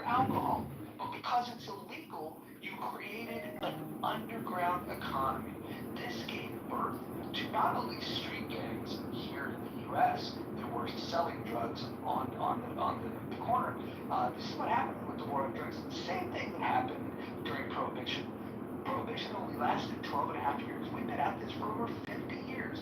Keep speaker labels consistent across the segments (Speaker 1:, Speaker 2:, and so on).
Speaker 1: alcohol. But because it's illegal, you created an underground economy. This gave birth to not only street gangs here in the U.S. that were selling drugs on the corner. This is what happened with the war on drugs. The same thing that happened during Prohibition. Prohibition only lasted 12 and a half years. We've been at this for over 50 years.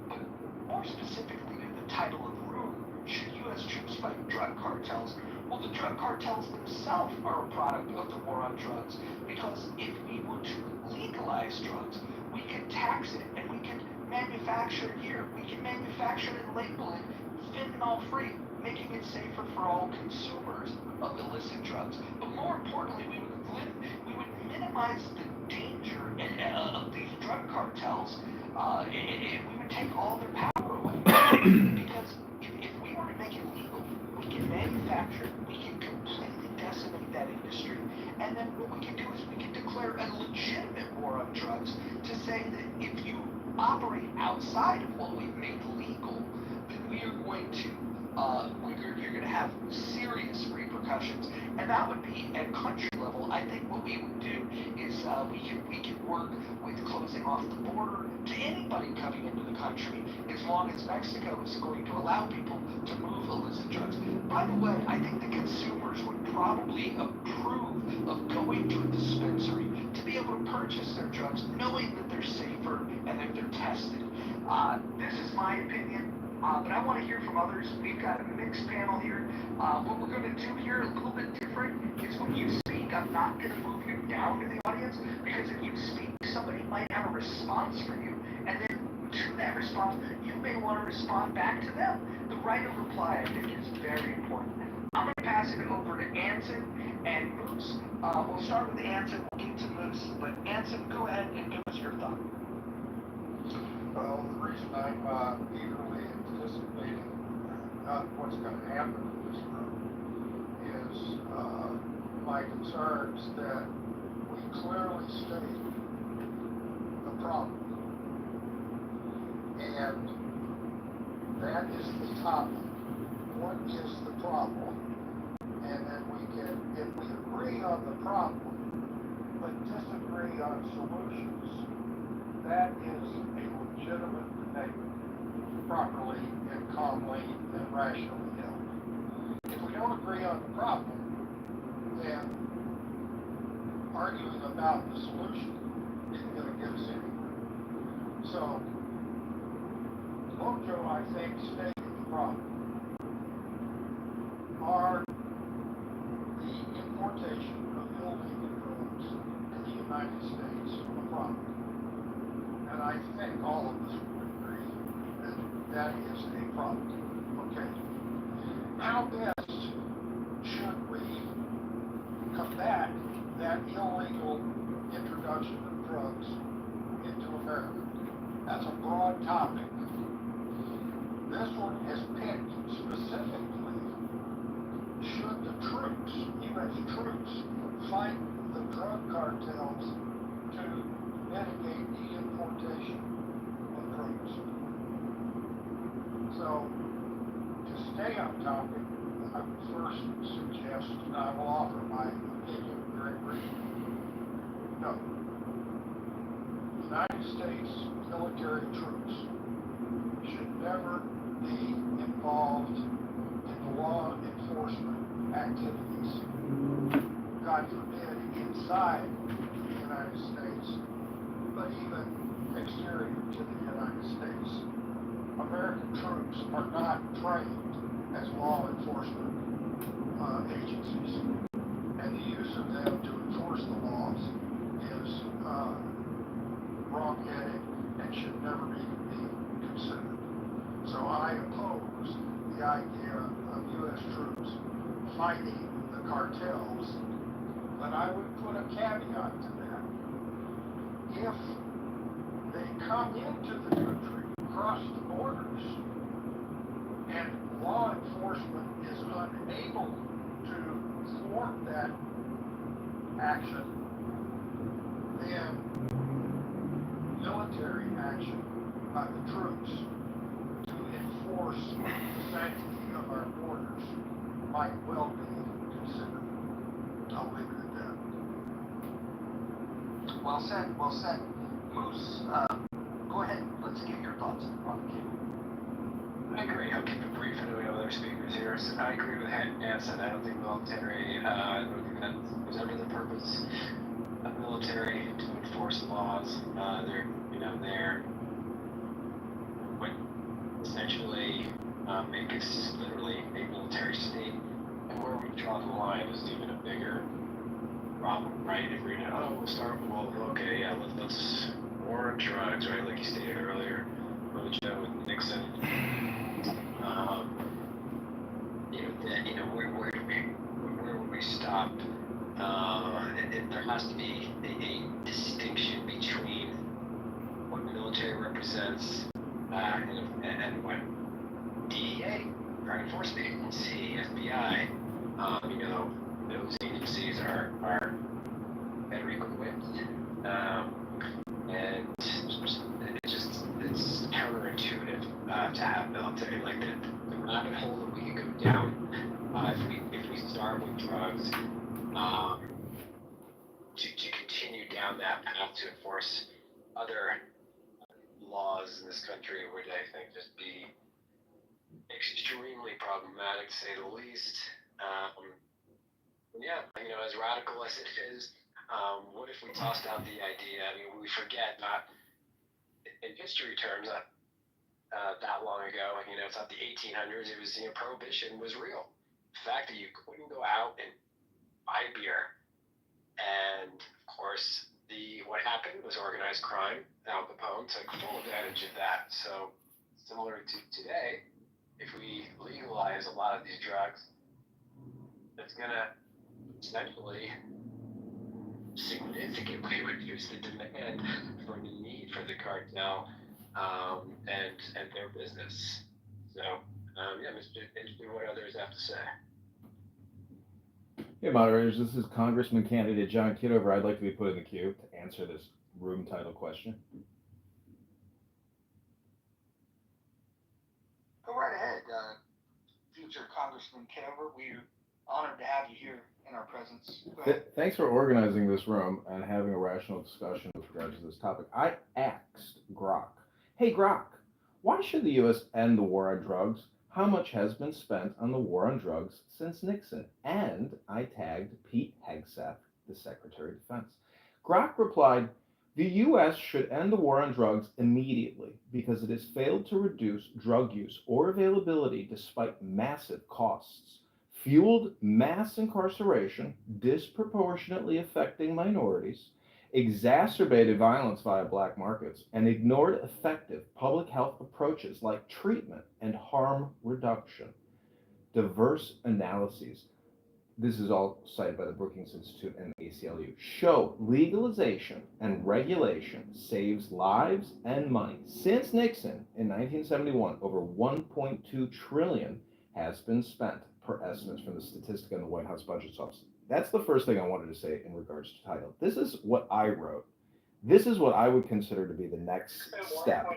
Speaker 1: But more specifically to the title of the room, should U.S. troops fight drug cartels? Well, the drug cartels themselves are a product of the war on drugs, because if we were to legalize drugs, we could tax it and we could manufacture it here. We can manufacture it and label it fentanyl free, making it safer for all consumers of illicit drugs. But more importantly, we would minimize the danger of these drug cartels, and we would take all their power away. Because if we were to make it legal, we can manufacture it, we can completely decimate that industry, and then what we can do is we can declare a legitimate war on drugs to say that if you operate outside of what we've made legal, then we are going to you're going to have serious repercussions, and that would be at country level. I think what we would do is we can work with closing off the border to anybody coming into the country, as long as Mexico is going to allow people to move illicit drugs. By the way, I think the consumers would probably approve of going to a dispensary to be able to purchase their drugs, knowing that they're safer and that they're tested. This is my opinion. But I want to hear from others. We've got a mixed panel here. What we're going to do here, a little bit different, is when you speak, I'm not going to move you down to the audience, because if you speak, somebody might have a response for you. And then to that response, you may want to respond back to them. The right of reply, I think, is very important. I'm going to pass it over to Anson and Moose. We'll start with Anson, we'll get to Moose. But Anson, go ahead and give us your thought.
Speaker 2: Well, the reason I'm eagerly anticipating what's going to happen in this room is my concerns that we clearly state the problem, and that is the topic. What is the problem? And then we can, if we agree on the problem but disagree on solutions, that is a legitimate debate, properly and calmly and rationally held. If we don't agree on the problem, then arguing about the solution isn't going to get us anywhere. So, Mojo, I think, stated the problem. Are the importation of illegal drugs in the United States a problem? And I think all of us would agree that that is a problem. Okay. How best should we combat that illegal introduction of drugs into America? That's a broad topic. This one has picked specifically, should the troops, U.S. troops, fight the drug cartels to mitigate the importation of drugs. So, to stay on topic, I would first suggest, and I will offer my opinion very briefly. No. United States military troops should never be involved in the law enforcement activities, God forbid, inside the United States, but even exterior to the United States. American troops are not trained as law enforcement agencies, and the use of them to enforce the laws is wrong-headed and should never even be considered. So I oppose the idea of U.S. troops fighting the cartels, but I would put a caveat to that. If they come into the country, cross the borders, and law enforcement is unable to thwart that action, then military action by the troops to enforce the sanctity of our borders might well be considered.
Speaker 1: Well said. Well said. Moose, go ahead. Let's get your thoughts on the cable.
Speaker 3: I agree. I'll keep it brief. I know we have other speakers here. So I agree with Hanson. I don't think military, I don't think that was under the purpose of military to enforce laws. They're what essentially make us literally a military state. And where we draw the line is even a bigger problem, right? If we're we'll start okay, yeah, let's war on drugs, right? Like you stated earlier, with Nixon. Where would we stop? There has to be a distinction between what military represents and what DEA, our enforcement agency, FBI, those agencies are better equipped, and it's counterintuitive to have military like that. The rabbit hole that we could go down if we start with drugs, to continue down that path to enforce other laws in this country would, I think, just be extremely problematic, to say the least. As radical as it is, what if we tossed out the idea? I mean, we forget not in history terms, not that long ago. It's not the 1800s. It was prohibition was real. The fact that you couldn't go out and buy beer, and of course, what happened was organized crime. Al Capone took full advantage of that. So, similar to today, if we legalize a lot of these drugs, it's gonna essentially significantly reduce the demand for the need for the cartel and their business. So, Mr. What others have to say.
Speaker 4: Hey, moderators, this is Congressman candidate John Kitover. I'd like to be put in the queue to answer this room title question.
Speaker 1: Go right ahead, future Congressman Kitover. We're honored to have you here in our presence.
Speaker 4: Thanks for organizing this room and having a rational discussion with regard to this topic. I asked Grok, hey Grok, why should the U.S. end the war on drugs? How much has been spent on the war on drugs since Nixon? And I tagged Pete Hegseth, the Secretary of Defense. Grok replied, the U.S. should end the war on drugs immediately because it has failed to reduce drug use or availability despite massive costs, fueled mass incarceration, disproportionately affecting minorities, exacerbated violence via black markets, and ignored effective public health approaches like treatment and harm reduction. Diverse analyses, this is all cited by the Brookings Institute and the ACLU, show legalization and regulation saves lives and money. Since Nixon in 1971, over $1.2 trillion has been spent per estimates from the statistic in the White House Budget Office. That's the first thing I wanted to say in regards to title. This is what I wrote. This is what I would consider to be the next step.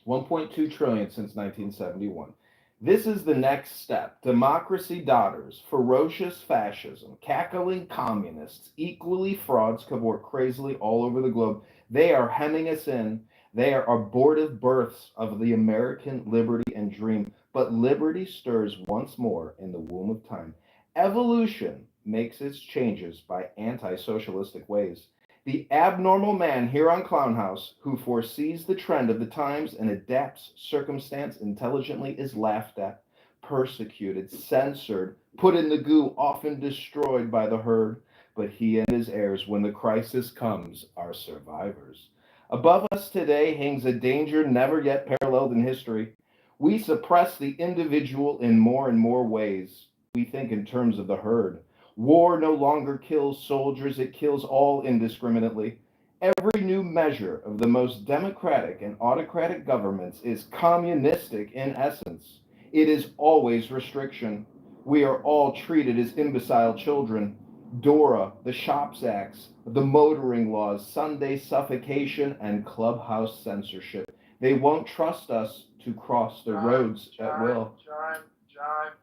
Speaker 4: 1.2 trillion since 1971. This is the next step. Democracy dodders, ferocious fascism, cackling communists, equally frauds cavort crazily all over the globe. They are hemming us in. They are abortive births of the American liberty and dream. But liberty stirs once more in the womb of time. Evolution makes its changes by anti-socialistic ways. The abnormal man here on Clown House, who foresees the trend of the times and adapts circumstance intelligently, is laughed at, persecuted, censored, put in the goo, often destroyed by the herd. But he and his heirs, when the crisis comes, are survivors. Above us today hangs a danger never yet paralleled in history. We suppress the individual in more and more ways. We think in terms of the herd. War no longer kills soldiers, it kills all indiscriminately. Every new measure of the most democratic and autocratic governments is communistic in essence. It is always restriction. We are all treated as imbecile children. DORA, the Shops Acts, the motoring laws, Sunday suffocation, and clubhouse censorship. They won't trust us to cross the roads at will.
Speaker 2: John,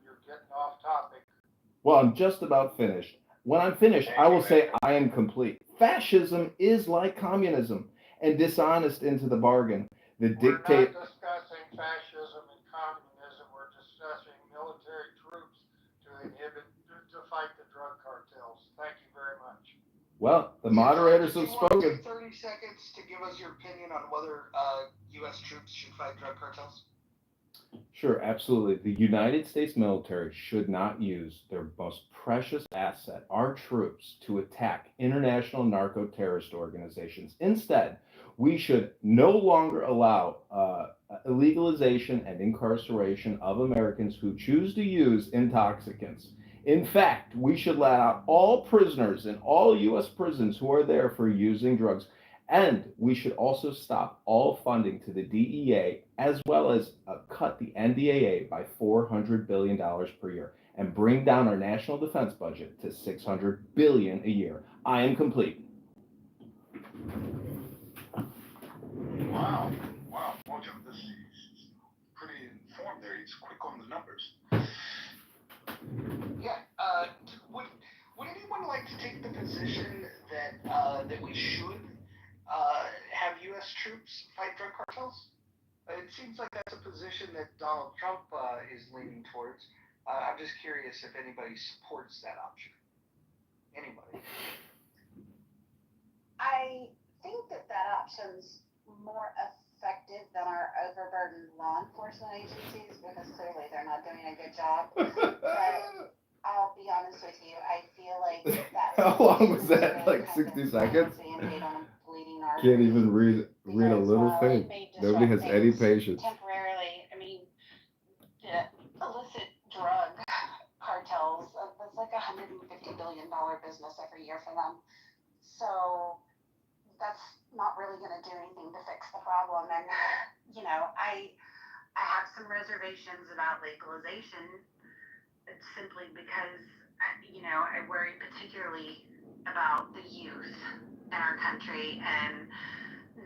Speaker 2: you're getting off topic.
Speaker 4: Well, I'm just about finished. When I'm finished, I will say I am complete. Fascism is like communism and dishonest into the bargain. The
Speaker 2: We're
Speaker 4: dictate.
Speaker 2: not discussing fascism and communism. We're discussing military troops to fight the drug cartels. Thank you very much.
Speaker 4: Well, the moderators
Speaker 1: Did
Speaker 4: have
Speaker 1: you want to
Speaker 4: spoken.
Speaker 1: take 30 seconds to give us your opinion on whether U.S. troops should fight drug cartels?
Speaker 4: Sure, absolutely. The United States military should not use their most precious asset, our troops, to attack international narco terrorist organizations. Instead, we should no longer allow illegalization and incarceration of Americans who choose to use intoxicants. In fact, we should let out all prisoners in all U.S. prisons who are there for using drugs. And we should also stop all funding to the DEA, as well as cut the NDAA by $400 billion per year and bring down our national defense budget to $600 billion a year. I am complete.
Speaker 5: Wow, Mojo, this is pretty informed there. He's quick on the numbers.
Speaker 1: Yeah. Would anyone like to take the position that we should have U.S. troops fight drug cartels? It seems like that's a position that Donald Trump is leaning towards. I'm just curious if anybody supports that option. Anybody?
Speaker 6: I think that option's more effective than our overburdened law enforcement agencies because clearly they're not doing a good job. But I'll be honest with you, I feel like that.
Speaker 4: How long was that? Like 60 seconds? Can't even read a little thing. Nobody has any patience.
Speaker 6: Temporarily, I mean, the illicit drug cartels, that's like $150 billion business every year for them. So that's not really going to do anything to fix the problem. And, you know, I have some reservations about legalization. It's simply because, I worry particularly about the youth in our country and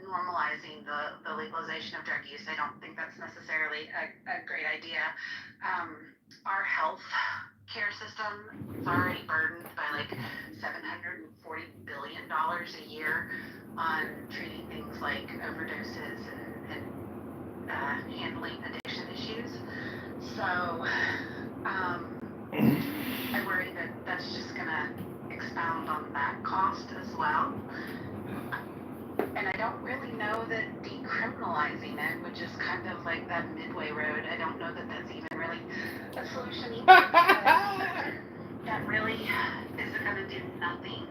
Speaker 6: normalizing the legalization of drug use. I don't think that's necessarily a great idea. Our health care system is already burdened by like $740 billion a year on treating things like overdoses and handling addiction issues. So I worry that that's just going to expound on that cost as well. And I don't really know that decriminalizing it, which is kind of like that midway road, I don't know that that's even really a solution either. That really is going to do nothing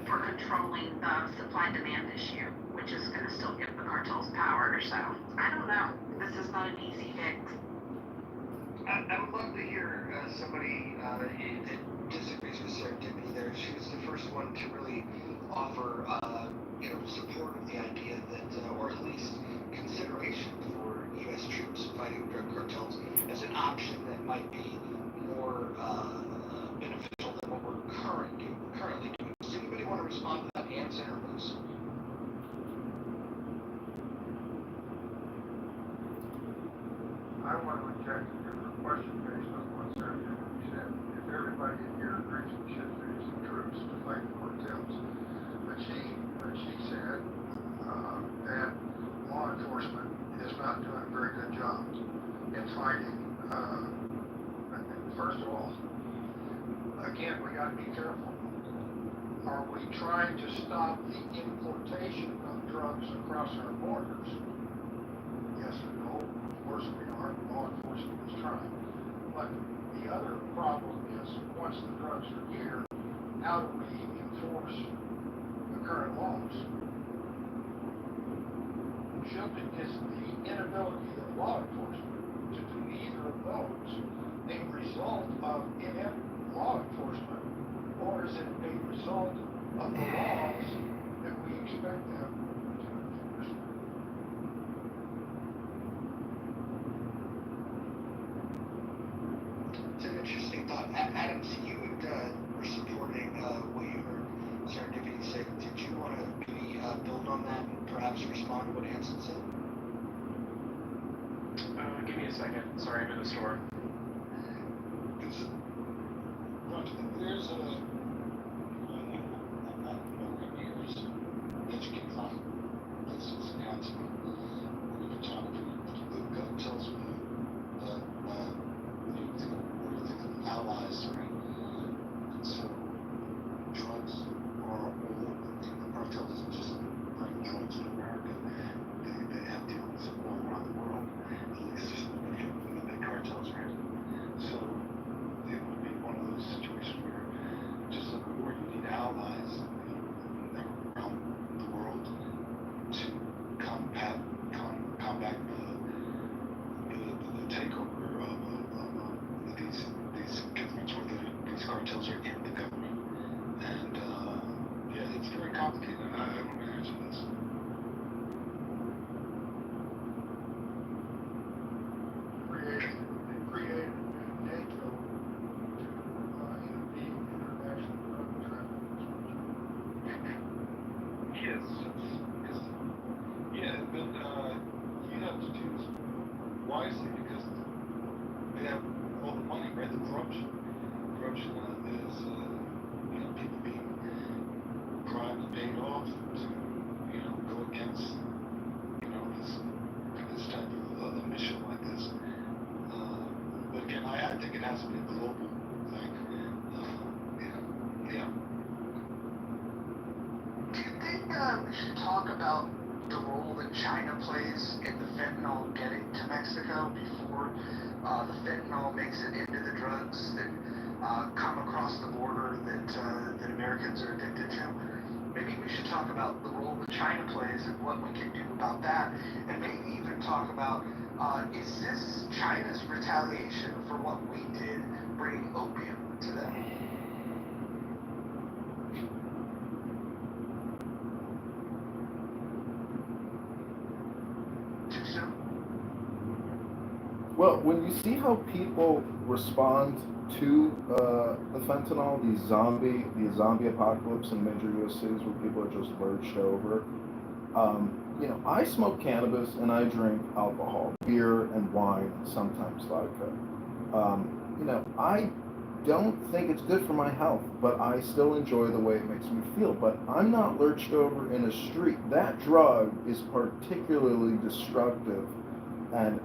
Speaker 6: for controlling the supply-demand issue, which is going to still give the cartels power. So, I don't know. This is not an easy fix.
Speaker 1: I would love to hear somebody that disagrees with Serendipity there. She was the first one to really offer, support of the idea that, or at least consideration for U.S. troops fighting drug cartels as an option that might be more beneficial than what we're currently doing. Does anybody want to respond to that? Hand center, please.
Speaker 2: I want to reject your question based on what Serendipity said. If everybody in here agrees we should use the troops to fight the cartels, but she said that law enforcement is not doing a very good job in fighting. First of all, again, we got to be careful. Are we trying to stop the importation of drugs across our borders? Yes or no? Of course we are. Law enforcement is trying. But the other problem is once the drugs are here, how do we enforce the current laws? Is the inability of law enforcement to do either of those a result of inept law enforcement, or is it a result of the laws that we expect them to enforce?
Speaker 1: It's an interesting thought. Adams, you were supporting what you heard Serendipity say. Did you want to maybe build on that and perhaps respond to what Hanson said?
Speaker 3: Give me a second. Sorry, I'm in the store.
Speaker 5: There's wisely because they have all the money, right? The corruption. Corruption is, people being bribed and paid off to, go against, this type of a mission like this. But again, I think it has to be a global thing. Yeah.
Speaker 1: Do you think we should talk about the role that China plays in the fentanyl getting to Mexico before the fentanyl makes it into the drugs that come across the border that Americans are addicted to? Maybe we should talk about the role that China plays and what we can do about that, and maybe even talk about is this China's retaliation for what we did bringing opium to them? Too soon?
Speaker 4: Well, when you see how people respond to the fentanyl, the zombie apocalypse in major U.S. cities where people are just lurched over. I smoke cannabis and I drink alcohol, beer and wine, and sometimes vodka. I don't think it's good for my health, but I still enjoy the way it makes me feel. But I'm not lurched over in a street. That drug is particularly destructive, and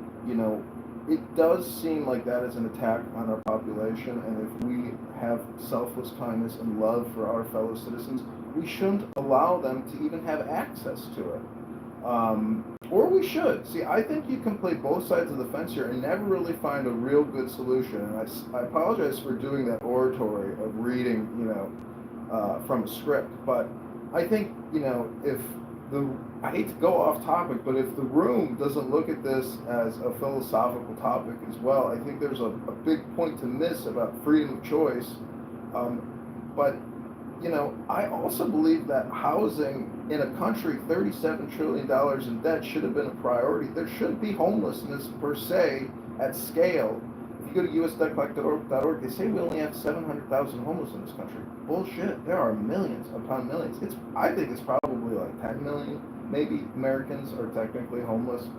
Speaker 4: it does seem like that is an attack on our population, and if we have selfless kindness and love for our fellow citizens, we shouldn't allow them to even have access to it. Or we should. See, I think you can play both sides of the fence here and never really find a real good solution. And I apologize for doing that oratory of reading, from a script, but I think, if I hate to go off topic, but if the room doesn't look at this as a philosophical topic as well, I think there's a big point to miss about freedom of choice. But I also believe that housing in a country $37 trillion in debt should have been a priority. There shouldn't be homelessness per se at scale. If you go to usdebtcollector.org, they say we only have 700,000 homeless in this country. Bullshit. There are millions upon millions. I think it's probably like 10 million, maybe, Americans are technically homeless.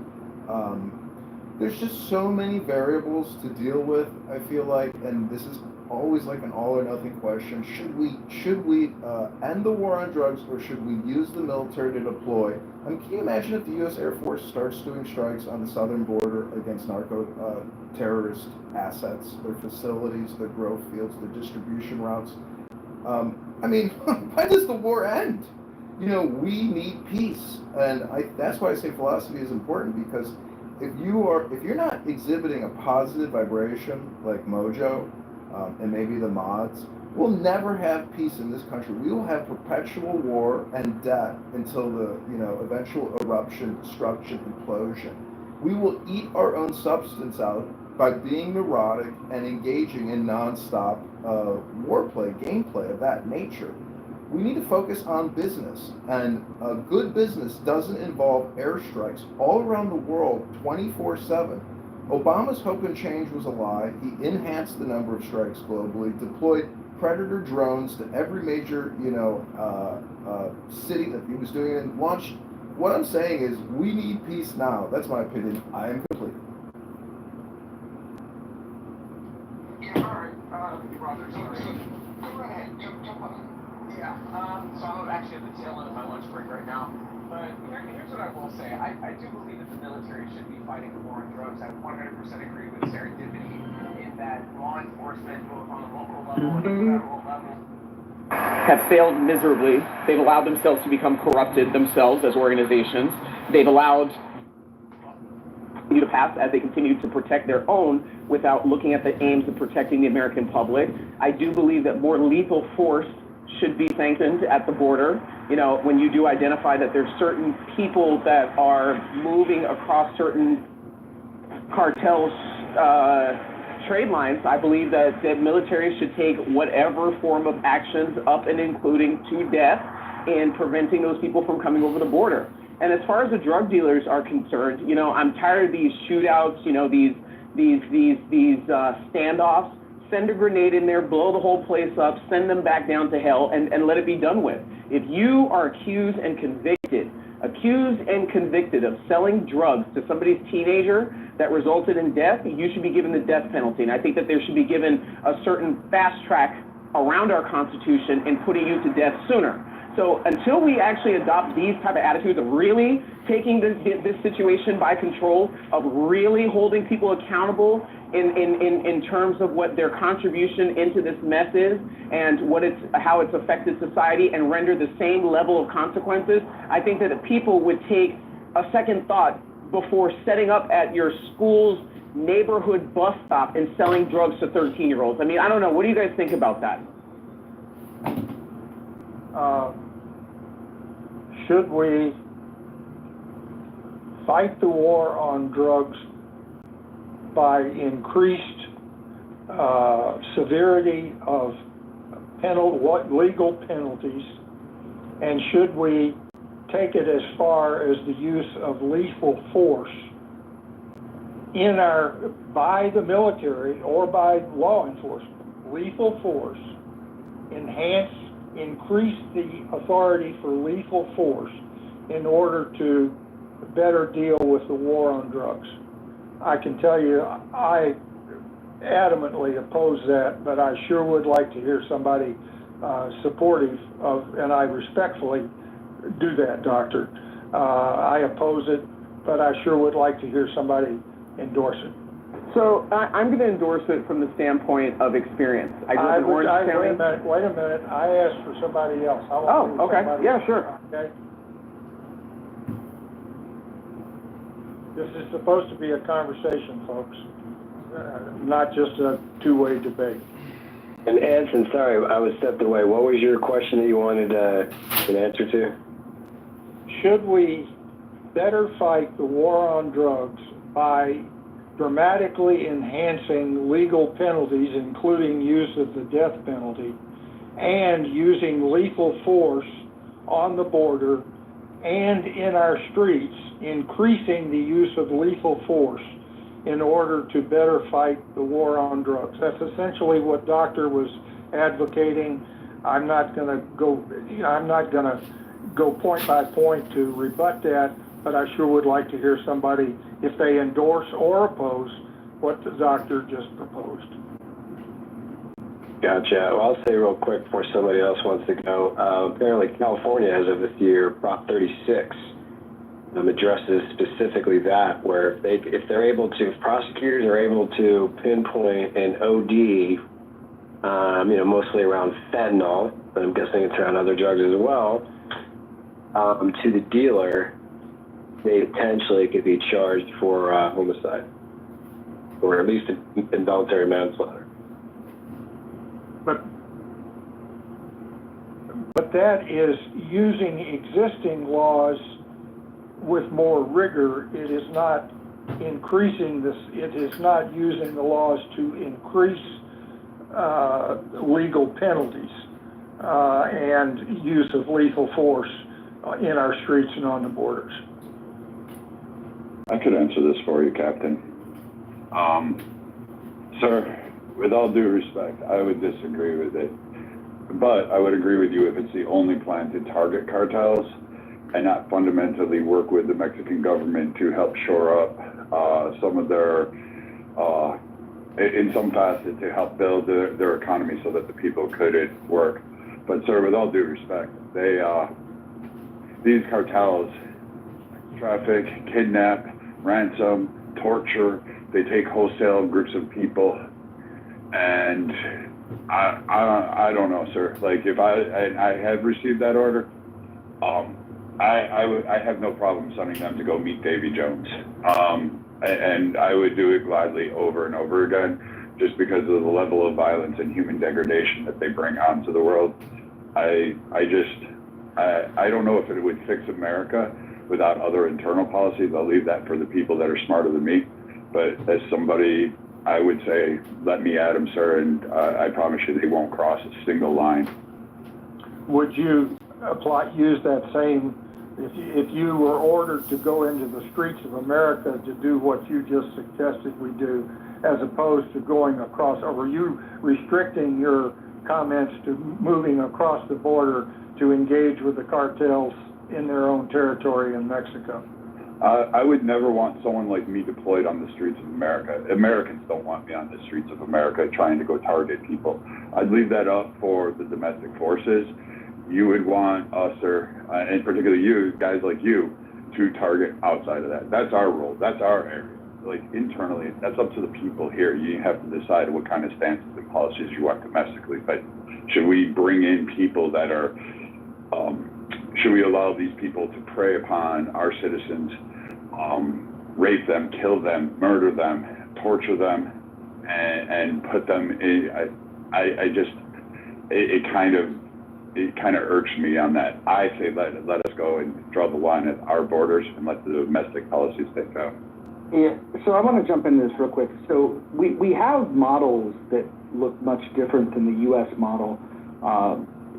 Speaker 4: There's just so many variables to deal with, I feel like, and this is always like an all or nothing question. Should we end the war on drugs, or should we use the military to deploy? I mean, can you imagine if the U.S. Air Force starts doing strikes on the southern border against terrorist assets, their facilities, their growth fields, their distribution routes? When does the war end? We need peace, and that's why I say philosophy is important, because if you're not exhibiting a positive vibration like Mojo, and maybe the mods, we'll never have peace in this country. We will have perpetual war and death until the eventual eruption, destruction, implosion. We will eat our own substance out by being neurotic and engaging in nonstop warplay, gameplay of that nature. We need to focus on business, and a good business doesn't involve airstrikes all around the world 24/7. Obama's hope and change was a lie. He enhanced the number of strikes globally, deployed Predator drones to every major, city that he was doing it in, launched. What I'm saying is, we need peace now. That's my opinion. I am complete.
Speaker 2: Yeah, all right. Roger, sorry. Go ahead. Jump on. Yeah. So I'm actually at the tail end of my lunch break right now. But here's what I will say. I do believe that the military should be fighting the war on drugs. I 100% agree with serendipity in that law enforcement, both on the local level and the federal level,
Speaker 7: have failed miserably. They've allowed themselves to become corrupted themselves as organizations. They've allowed to pass as they continue to protect their own without looking at the aims of protecting the American public. I do believe that more lethal force should be sanctioned at the border. When you do identify that there's certain people that are moving across certain cartels' trade lines, I believe that the military should take whatever form of actions up and including to death in preventing those people from coming over the border. And as far as the drug dealers are concerned, I'm tired of these shootouts, these standoffs. Send a grenade in there, blow the whole place up, send them back down to hell, and let it be done with. If you are accused and convicted of selling drugs to somebody's teenager, that resulted in death, you should be given the death penalty. And I think that there should be given a certain fast track around our Constitution in putting you to death sooner. So until we actually adopt these type of attitudes of really taking this situation by control, of really holding people accountable in terms of what their contribution into this mess is and how it's affected society, and render the same level of consequences, I think that people would take a second thought before setting up at your school's neighborhood bus stop and selling drugs to 13-year-olds. I mean, I don't know. What do you guys think about that?
Speaker 2: Should we fight the war on drugs by increased severity of legal penalties, and should we take it as far as the use of lethal force by the military or by law enforcement? Lethal force, increase the authority for lethal force in order to better deal with the war on drugs. I can tell you, I adamantly oppose that, but I sure would like to hear somebody supportive of, and I respectfully do that, Doctor. I oppose it, but I sure would like to hear somebody endorse it.
Speaker 7: So I'm going to endorse it from the standpoint of experience. Wait a
Speaker 2: minute. I asked for somebody else.
Speaker 7: Okay. Yeah, sure.
Speaker 2: Okay. This is supposed to be a conversation, folks, not just a two-way debate.
Speaker 8: And Anson, sorry, I was stepped away. What was your question that you wanted an answer to?
Speaker 2: Should we better fight the war on drugs by dramatically enhancing legal penalties, including use of the death penalty, and using lethal force on the border and in our streets, increasing the use of lethal force in order to better fight the war on drugs? That's essentially what Doctor was advocating. I'm not going to go point by point to rebut that, but I sure would like to hear somebody, if they endorse or oppose what the doctor just proposed.
Speaker 8: Gotcha. Well, I'll say real quick before somebody else wants to go. Apparently, California, as of this year, Prop 36 addresses specifically that, where if prosecutors are able to pinpoint an OD, mostly around fentanyl, but I'm guessing it's around other drugs as well, to the dealer, they potentially could be charged for homicide, or at least involuntary manslaughter.
Speaker 2: But that is using existing laws with more rigor. It is not increasing this. It is not using the laws to increase legal penalties and use of lethal force in our streets and on the borders.
Speaker 9: I could answer this for you, Captain. Sir, with all due respect, I would disagree with it. But I would agree with you if it's the only plan to target cartels and not fundamentally work with the Mexican government to help shore up some of their, in some facet, to help build their economy so that the people could work. But sir, with all due respect, these cartels traffic, kidnap, ransom, torture. They take wholesale groups of people, and I don't know, sir. Like, if I have received that order, I have no problem sending them to go meet Davy Jones, and I would do it gladly over and over again, just because of the level of violence and human degradation that they bring onto the world. I don't know if it would fix America without other internal policies. I'll leave that for the people that are smarter than me. But as somebody, I would say, let me at them, sir, and I promise you they won't cross a single line.
Speaker 2: Would you use that same, if you were ordered to go into the streets of America to do what you just suggested we do, as opposed to going across, or were you restricting your comments to moving across the border to engage with the cartels in their own territory in Mexico?
Speaker 9: I would never want someone like me deployed on the streets of America. Americans don't want me on the streets of America trying to go target people. I'd leave that up for the domestic forces. You would want us, or and particularly you, guys like you, to target outside of that. That's our role. That's our area. Like internally, that's up to the people here. You have to decide what kind of stances and policies you want domestically. But should we bring in people that are, should we allow these people to prey upon our citizens, rape them, kill them, murder them, torture them, and put them in? I just, it kind of irks me on that. I say let us go and draw the line at our borders and let the domestic policies take out.
Speaker 10: Yeah, so I want to jump into this real quick. So we have models that look much different than the U.S. model.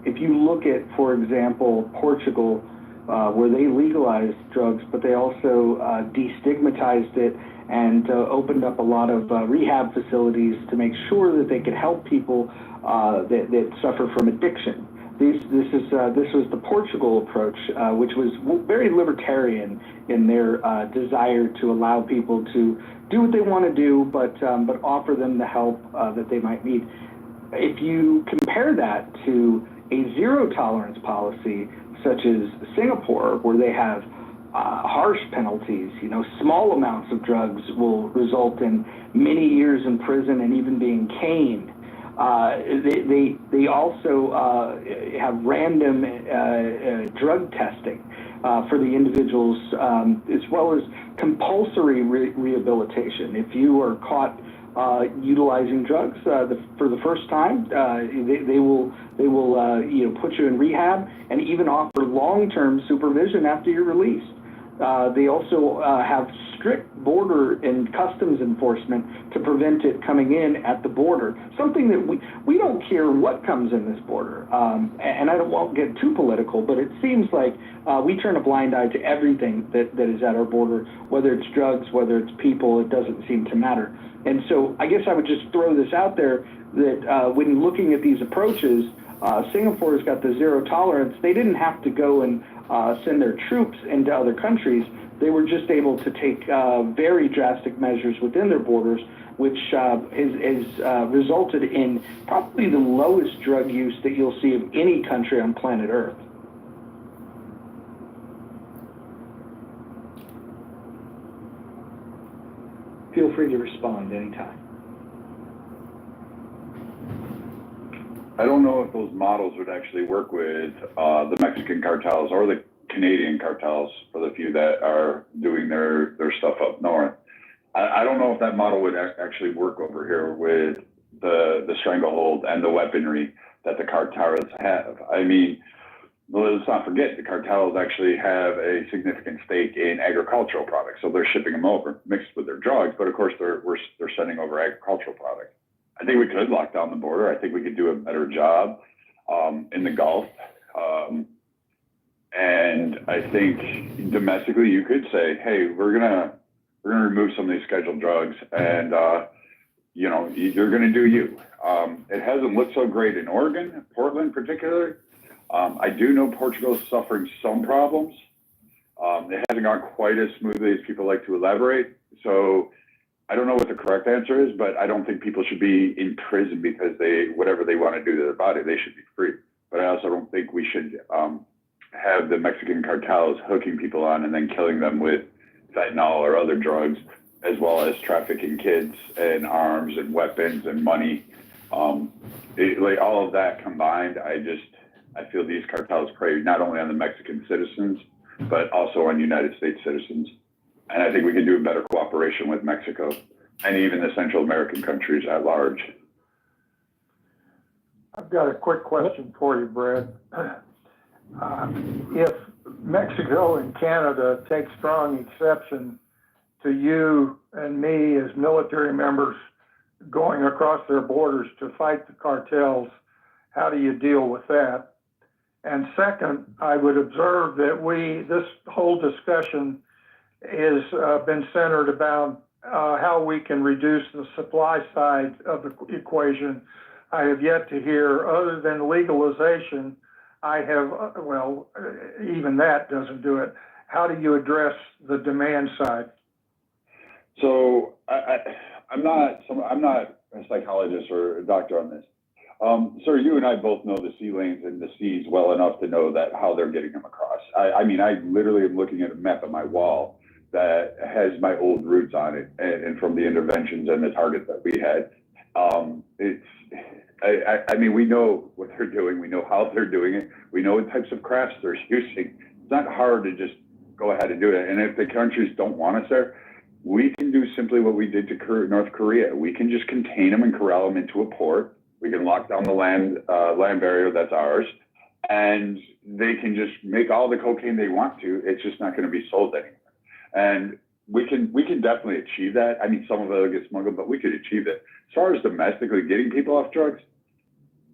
Speaker 10: If you look at, for example, Portugal, where they legalized drugs, but they also destigmatized it and opened up a lot of rehab facilities to make sure that they could help people that suffer from addiction. This was the Portugal approach, which was very libertarian in their desire to allow people to do what they want to do, but offer them the help that they might need. If you compare that to a zero tolerance policy, such as Singapore, where they have harsh penalties, small amounts of drugs will result in many years in prison and even being caned. They also have random drug testing for the individuals, as well as compulsory rehabilitation. If you are caught utilizing drugs for the first time, they will put you in rehab and even offer long-term supervision after you're released. They also have strict border and customs enforcement to prevent it coming in at the border, something that we don't care what comes in this border. And I won't get too political, but it seems like we turn a blind eye to everything that is at our border, whether it's drugs, whether it's people, it doesn't seem to matter. And so I guess I would just throw this out there that when looking at these approaches, Singapore's got the zero tolerance. They didn't have to go and send their troops into other countries. They were just able to take very drastic measures within their borders, which has resulted in probably the lowest drug use that you'll see of any country on planet Earth. Feel free to respond anytime.
Speaker 9: I don't know if those models would actually work with the Mexican cartels or the Canadian cartels, for the few that are doing their stuff up north. I don't know if that model would actually work over here with the stranglehold and the weaponry that the cartels have. I mean, let's not forget, the cartels actually have a significant stake in agricultural products. So they're shipping them over mixed with their drugs, but of course they're sending over agricultural products. I think we could lock down the border. I think we could do a better job in the Gulf. And I think domestically you could say, hey, we're gonna remove some of these scheduled drugs, and you're gonna do you. It hasn't looked so great in Oregon, Portland particularly. I do know Portugal is suffering some problems. It hasn't gone quite as smoothly as people like to elaborate. So I don't know what the correct answer is, but I don't think people should be in prison because whatever they want to do to their body, they should be free. But I also don't think we should have the Mexican cartels hooking people on and then killing them with fentanyl or other drugs, as well as trafficking kids and arms and weapons and money. Like all of that combined, I feel these cartels prey not only on the Mexican citizens, but also on United States citizens. And I think we can do a better cooperation with Mexico and even the Central American countries at large.
Speaker 2: I've got a quick question for you, Brad. If Mexico and Canada take strong exception to you and me as military members going across their borders to fight the cartels, how do you deal with that? And second, I would observe that this whole discussion has been centered about how we can reduce the supply side of the equation. I have yet to hear, other than legalization, even that doesn't do it. how do you address the demand side?
Speaker 9: So I'm not a psychologist or a doctor on this. Sir, you and I both know the sea lanes and the seas well enough to know that how they're getting them across. I mean, I literally am looking at a map on my wall that has my old routes on it, and from the interventions and the targets that we had. I mean, we know what they're doing. We know how they're doing it. We know what types of crafts they're using. It's not hard to just go ahead and do it. And if the countries don't want us there, we can do simply what we did to North Korea. We can just contain them and corral them into a port. We can lock down the land barrier that's ours, and they can just make all the cocaine they want to. It's just not going to be sold anymore. And we can definitely achieve that. I mean, some of it will get smuggled, but we could achieve it. As far as domestically getting people off drugs,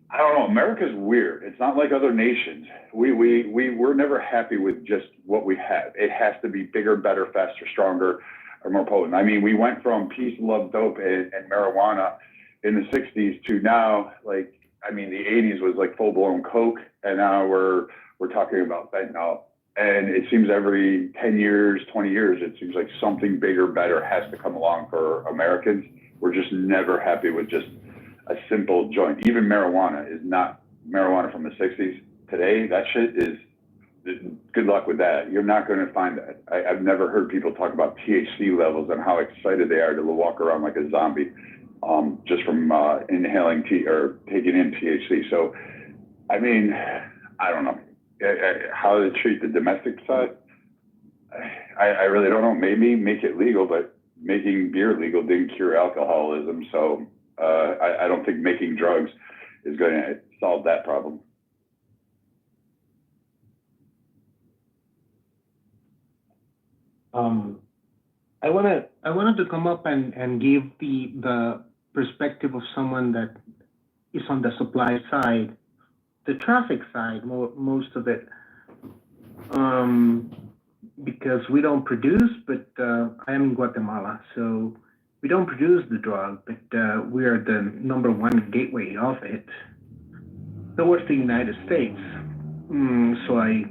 Speaker 9: I don't know. America's weird. It's not like other nations. We're never happy with just what we have. It has to be bigger, better, faster, stronger, or more potent. I mean, we went from peace, love, dope, and marijuana in the 60s to now, like, I mean, the 80s was like full-blown coke, and now we're talking about fentanyl. And it seems every 10 years, 20 years, it seems like something bigger, better has to come along for Americans. We're just never happy with just a simple joint. Even marijuana is not marijuana from the 60s. Today, that shit is, good luck with that. You're not going to find that. I've never heard people talk about THC levels and how excited they are to walk around like a zombie. Just from inhaling or taking in THC. So, I mean, I don't know how to treat the domestic side. I really don't know. Maybe make it legal, but making beer legal didn't cure alcoholism. So I don't think making drugs is going to solve that problem.
Speaker 11: I wanted to come up and give the perspective of someone that is on the supply side, the traffic side, most of it, because we don't produce, but I am in Guatemala, so we don't produce the drug, but we are the #1 gateway of it towards the United States. So I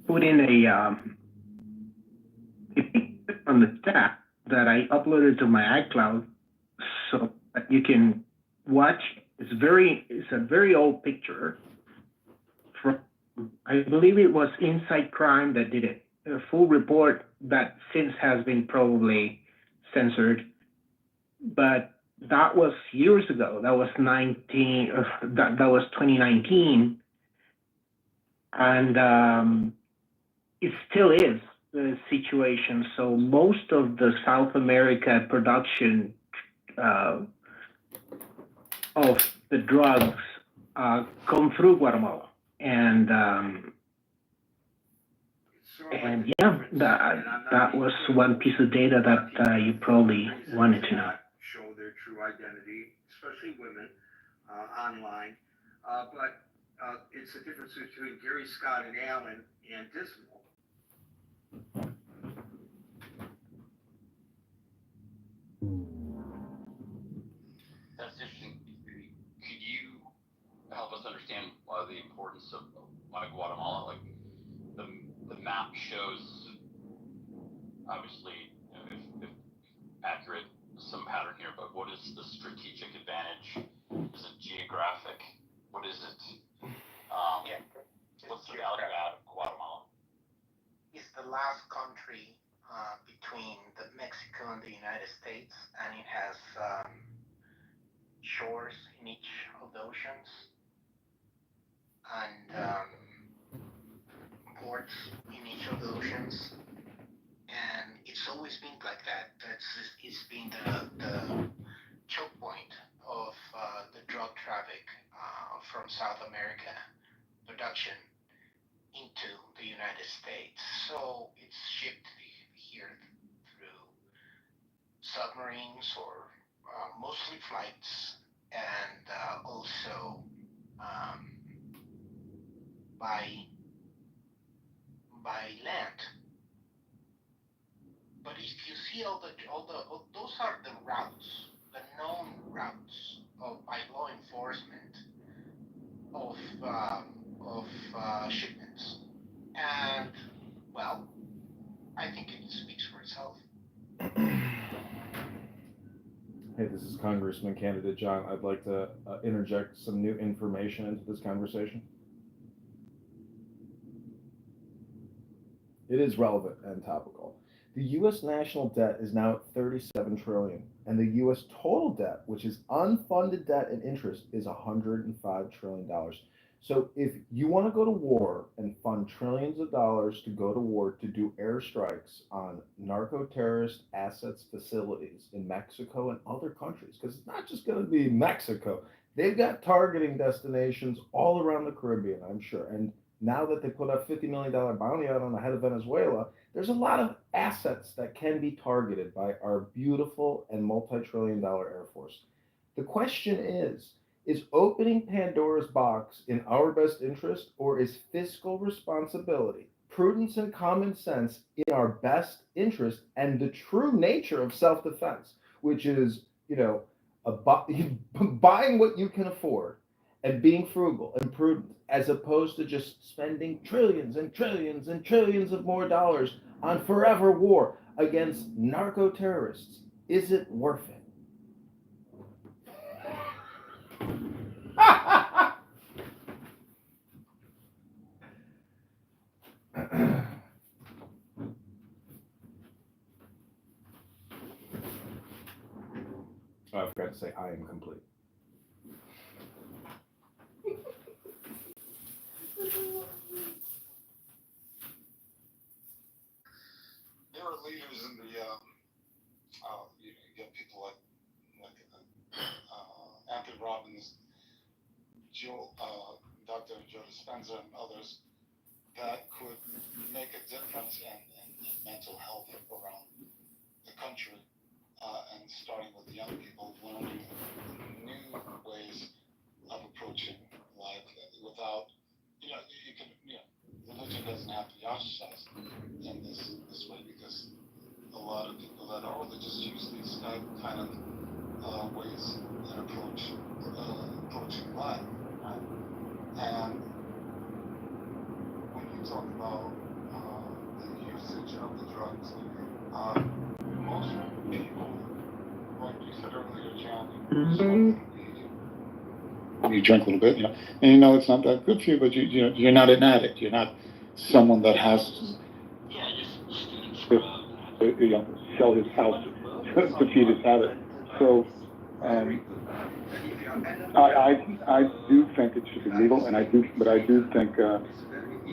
Speaker 11: put in a picture on the chat that I uploaded to my iCloud, so that you can watch. It's a very old picture from, I believe it was Inside Crime that did it. A full report that since has been probably censored, but that was years ago. That was 2019, and it still is the situation. So most of the South America production of the drugs come through Guatemala, and yeah, that was one piece of data that you probably wanted to know.
Speaker 12: Show their true identity, especially women, online, but it's the difference between Gary Scott and Allen and Dismal.
Speaker 13: That's interesting. Could you help us understand the importance of Guatemala? Like the map shows, obviously, if accurate, some pattern here, but what is the strategic advantage? Is it geographic? What is it? What's the value add of Guatemala?
Speaker 14: It's the last country between Mexico and the United States, and it has shores in each of the oceans and ports in each of the oceans, and it's always been like that. It's been the choke point of the drug traffic from South America production into the United States. So it's shipped here through submarines or mostly flights, and also by land. But if you see all those are the routes, the known routes by law enforcement of shipments. And
Speaker 4: Hey, this is Congressman candidate John. I'd like to interject some new information into this conversation. It is relevant and topical. The U.S. national debt is now at 37 trillion, and the U.S. total debt, which is unfunded debt and interest, is $105 trillion. So if you want to go to war and fund trillions of dollars to go to war to do airstrikes on narco-terrorist assets facilities in Mexico and other countries, because it's not just going to be Mexico. They've got targeting destinations all around the Caribbean, I'm sure. And now that they put a $50 million bounty out on the head of Venezuela, there's a lot of assets that can be targeted by our beautiful and multi-trillion-dollar Air Force. The question is opening Pandora's box in our best interest, or is fiscal responsibility, prudence, and common sense in our best interest and the true nature of self-defense, which is, buying what you can afford and being frugal and prudent, as opposed to just spending trillions and trillions and trillions of more dollars on forever war against narco-terrorists? Is it worth it? I forgot to say I am complete.
Speaker 5: There are leaders in the, you get people like Anthony Robbins, Dr. Joe Dispenza, and others that could make a difference in mental health around the country, and starting with the young people, learning new ways of approaching life without, religion doesn't have to be ostracized in this way, because a lot of people that are religious use these kind of ways and approaching life. Right? And when you talk about the usage of the drugs, most people, like you said earlier, John, you drink a little bit, and it's not that good for you, but you're not an addict. You're not someone that has to sell his house to feed his habit. So I do think it should be legal, and I do think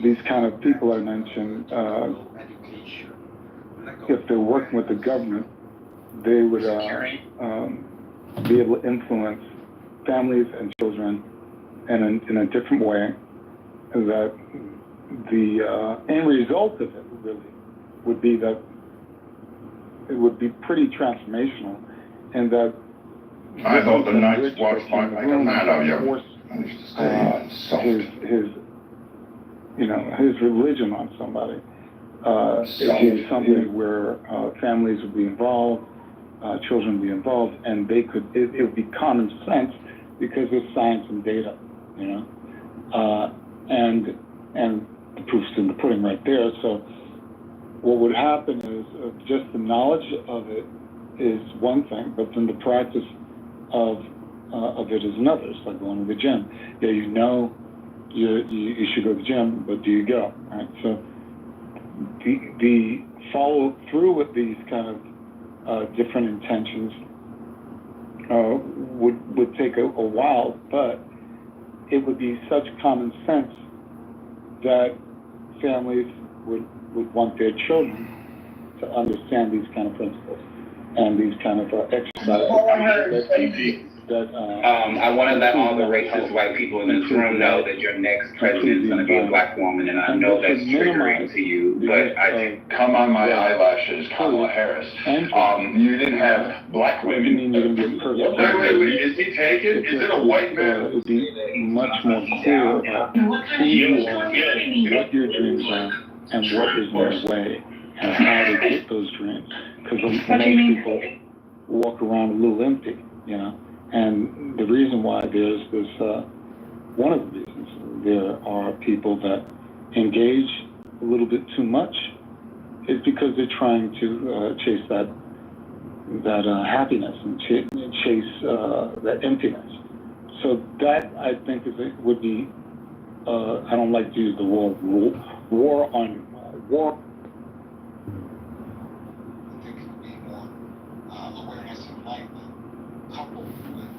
Speaker 5: these kind of people I mentioned, if they're working with the government, they would be able to influence families and children in a different way, that the end result of it really would be that it would be pretty transformational, and that
Speaker 9: I thought the Knights watched like a man of you.
Speaker 5: His religion on somebody. It is something where families would be involved, children would be involved, and it would be common sense, because there's science and data, and the proof's in the pudding right there. So what would happen is just the knowledge of it is one thing, but then the practice of it is another. It's like going to the gym. Yeah, you should go to the gym, but do you go? Right? So the follow through with these kind of different intentions would take a while, but it would be such common sense that families would want their children to understand these kind of principles and these kind of exercises.
Speaker 15: I want to let all the racist white people in this room know that your next president is going to be a black woman, and I know that's triggering to you, but I
Speaker 9: come on my eyelashes, Kamala Harris. You didn't have black women. Wait, is he taken? Is it a white man?
Speaker 5: It would be much more clear about who you are, what your dreams are, and what is their way, and how to get those dreams. Because most people walk around a little empty, And the reason why there's this, one of the reasons there are people that engage a little bit too much is because they're trying to chase that
Speaker 10: happiness and chase that emptiness. So that, I think, would be, I don't like to use the word war.
Speaker 5: I think it would be more awareness and enlightenment, coupled with,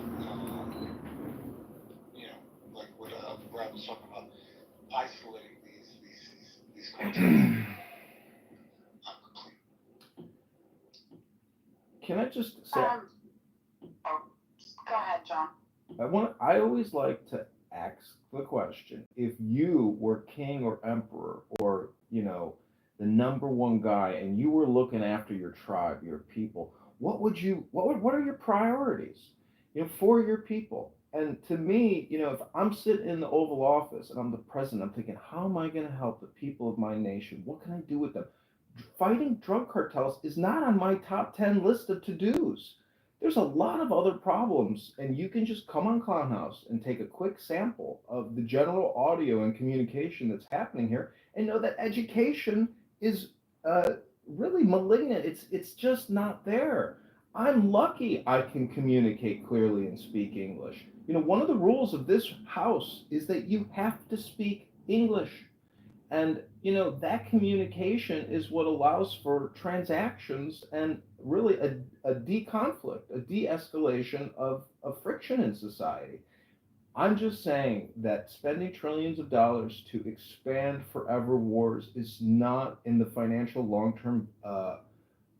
Speaker 5: like what Brad was talking about, isolating these cartels.
Speaker 4: Can I just say?
Speaker 6: Go ahead, John.
Speaker 4: I always like to ask the question: if you were king or emperor, or the number one guy, and you were looking after your tribe, your people, what are your priorities, for your people? And to me, if I'm sitting in the Oval Office and I'm the president, I'm thinking, how am I going to help the people of my nation? What can I do with them? Fighting drug cartels is not on my top 10 list of to-dos. There's a lot of other problems, and you can just come on Clown House and take a quick sample of the general audio and communication that's happening here, and know that education is really malignant. It's just not there. I'm lucky I can communicate clearly and speak English. One of the rules of this house is that you have to speak English. And, that communication is what allows for transactions and really a de-conflict, a de-escalation of friction in society. I'm just saying that spending trillions of dollars to expand forever wars is not in the financial long-term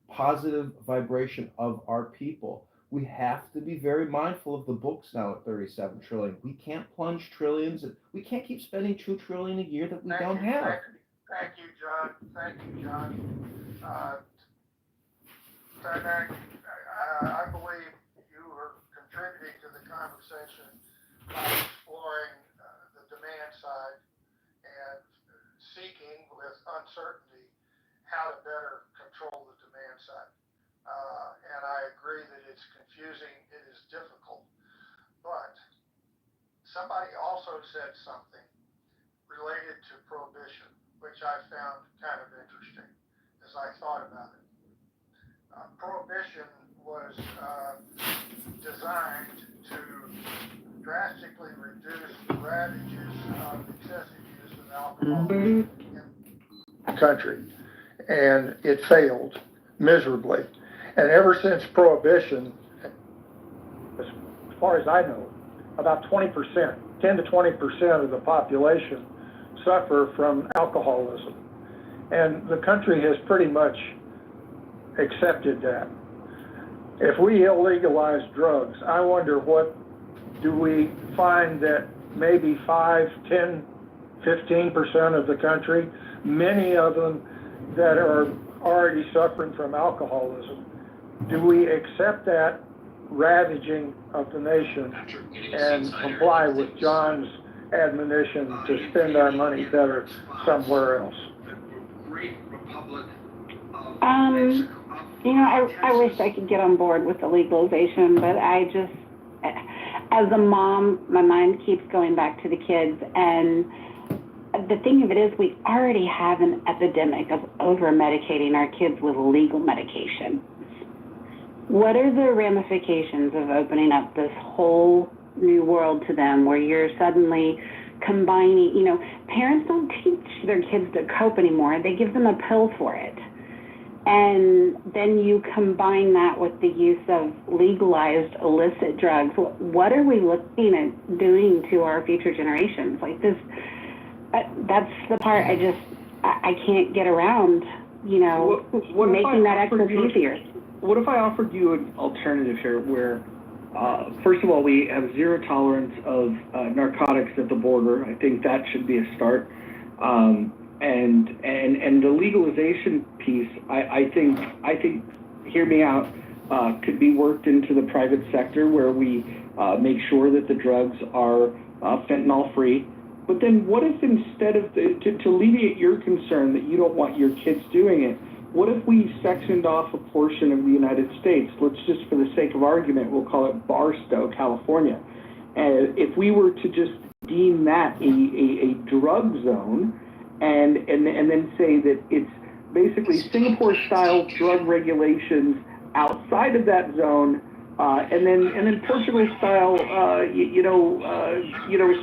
Speaker 4: positive vibration of our people. We have to be very mindful of the books now at 37 trillion. We can't plunge trillions. We can't keep spending $2 trillion a year that we don't have.
Speaker 2: Thank you, John. Thank you, John. I believe you are contributing to the conversation by exploring the demand side and seeking with uncertainty how to better control the demand side. And I agree that it's confusing, it is difficult, but somebody also said something related to prohibition, which I found kind of interesting as I thought about it. Prohibition was designed to drastically reduce the ravages of excessive use of alcohol in the country, and it failed miserably. And ever since Prohibition, as far as I know, about 20%, 10 to 20% of the population suffer from alcoholism. And the country has pretty much accepted that. If we illegalize drugs, I wonder do we find that maybe 5, 10, 15% of the country, many of them that are already suffering from alcoholism, do we accept that ravaging of the nation and comply with John's admonition to spend our money better somewhere else?
Speaker 16: I wish I could get on board with the legalization, but as a mom, my mind keeps going back to the kids. And the thing of it is, we already have an epidemic of over-medicating our kids with legal medication. What are the ramifications of opening up this whole new world to them, where you're suddenly combining, parents don't teach their kids to cope anymore. They give them a pill for it. And then you combine that with the use of legalized illicit drugs. What are we looking at doing to our future generations? Like this, that's the part I can't get around, making that access easier.
Speaker 17: What if I offered you an alternative here where, first of all, we have zero tolerance of narcotics at the border? I think that should be a start. And the legalization piece, I think, hear me out, could be worked into the private sector, where we make sure that the drugs are fentanyl free. But then what if instead of, to alleviate your concern that you don't want your kids doing it, what if we sectioned off a portion of the United States? Let's just, for the sake of argument, we'll call it Barstow, California. And if we were to just deem that a drug zone, and then say that it's basically Singapore-style drug regulations outside of that zone, and then Portugal style,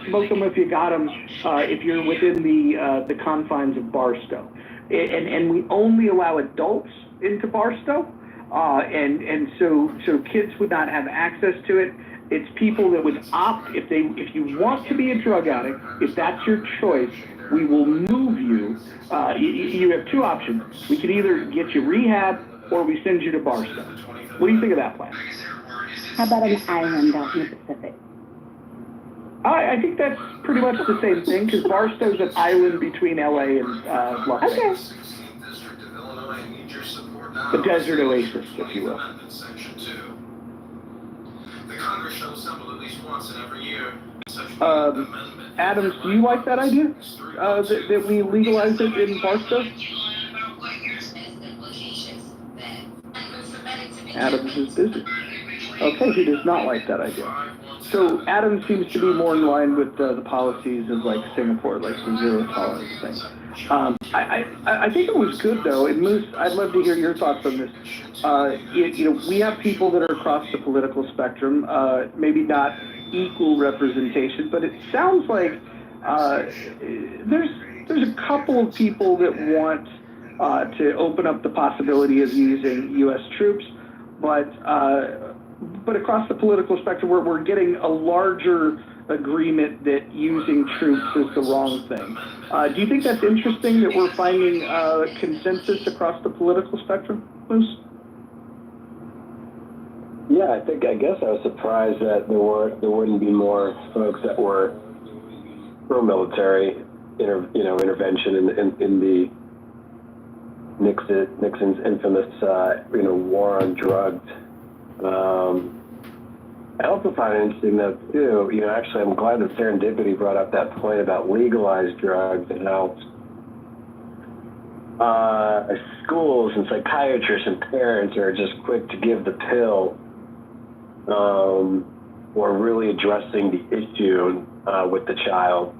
Speaker 17: smoke them if you got them, if you're within the confines of Barstow. And we only allow adults into Barstow, and so kids would not have access to it. It's people that would opt, if you want to be a drug addict, if that's your choice, we will move you. You have two options. We can either get you rehab or we send you to Barstow. What do you think of that plan?
Speaker 16: How about an island out in the Pacific?
Speaker 17: I think that's pretty much the same thing, because Barstow's an island between LA and Las Vegas. The desert oasis, if you will. Adams, do you like that idea? That we legalize it in Barstow? Adams is busy. Okay, he does not like that idea. So Adams seems to be more in line with the policies of like Singapore, like the zero tolerance thing. I think it was good though. And Moose, I'd love to hear your thoughts on this. We have people that are across the political spectrum, maybe not equal representation, but it sounds like there's a couple of people that want to open up the possibility of using U.S. troops, but across the political spectrum, we're getting a larger agreement that using troops is the wrong thing. Do you think that's interesting that we're finding consensus across the political spectrum, Moose?
Speaker 8: Yeah, I guess I was surprised that there wouldn't be more folks that were pro-military, intervention in the Nixon's infamous, war on drugs. I also find it interesting though too. Actually, I'm glad that Serendipity brought up that point about legalized drugs and how schools and psychiatrists and parents are just quick to give the pill, or really addressing the issue with the child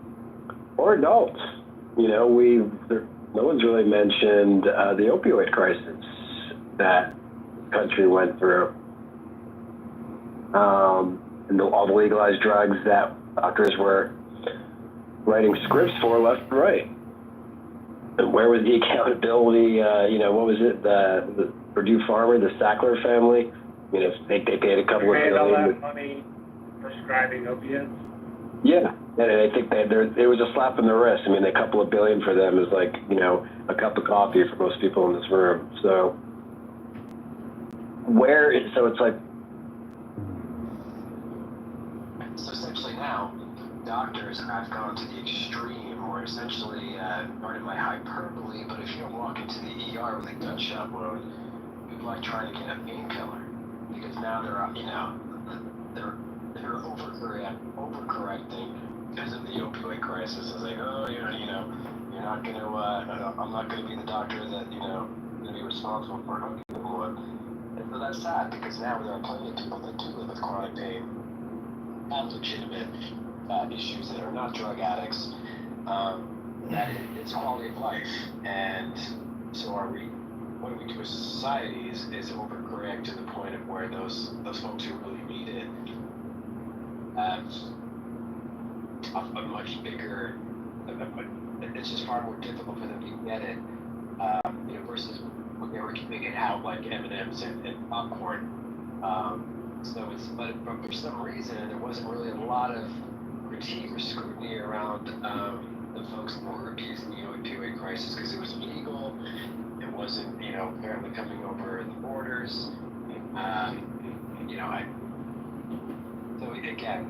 Speaker 8: or adults. No one's really mentioned the opioid crisis that the country went through. And all the legalized drugs that doctors were writing scripts for left and right. And where was the accountability? What was it? The Purdue farmer, the Sackler family? They paid a couple of billion.
Speaker 11: All that money prescribing opiates?
Speaker 8: Yeah, and I think it was a slap in the wrist. I mean, a couple of billion for them is like, a cup of coffee for most people in this room. So it's like,
Speaker 3: so essentially now, doctors have gone to the extreme, or essentially, pardon my hyperbole, but if you don't walk into the ER with a gunshot wound, people like trying to get a painkiller, because now they're overcorrecting because of the opioid crisis. It's like, you're not going to, I'm not going to be the doctor that, going to be responsible for hooking people up. And so that's sad, because now there are plenty of people that do live with chronic pain, have legitimate issues that are not drug addicts, that it's quality of life. And so what do we do as a society is overcorrect to the point of where those folks who really need it have a much bigger, it's just far more difficult for them to get it, versus when they were keeping it out like M&Ms and popcorn. But for some reason, there wasn't really a lot of critique or scrutiny around the folks who were abusing the opioid crisis, because it was illegal. It wasn't, apparently coming over the borders. So again,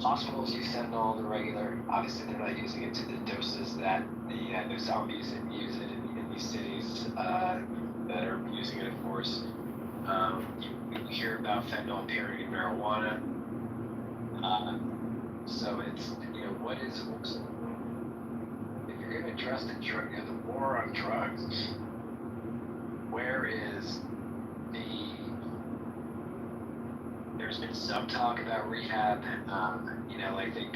Speaker 3: hospitals use fentanyl the regular. Obviously, they're not using it to the doses that the zombies use it in these cities that are using it, of course. You hear about fentanyl appearing in marijuana. So it's, what is, if you're going to address the war on drugs, where is there's been some talk about rehab. I think,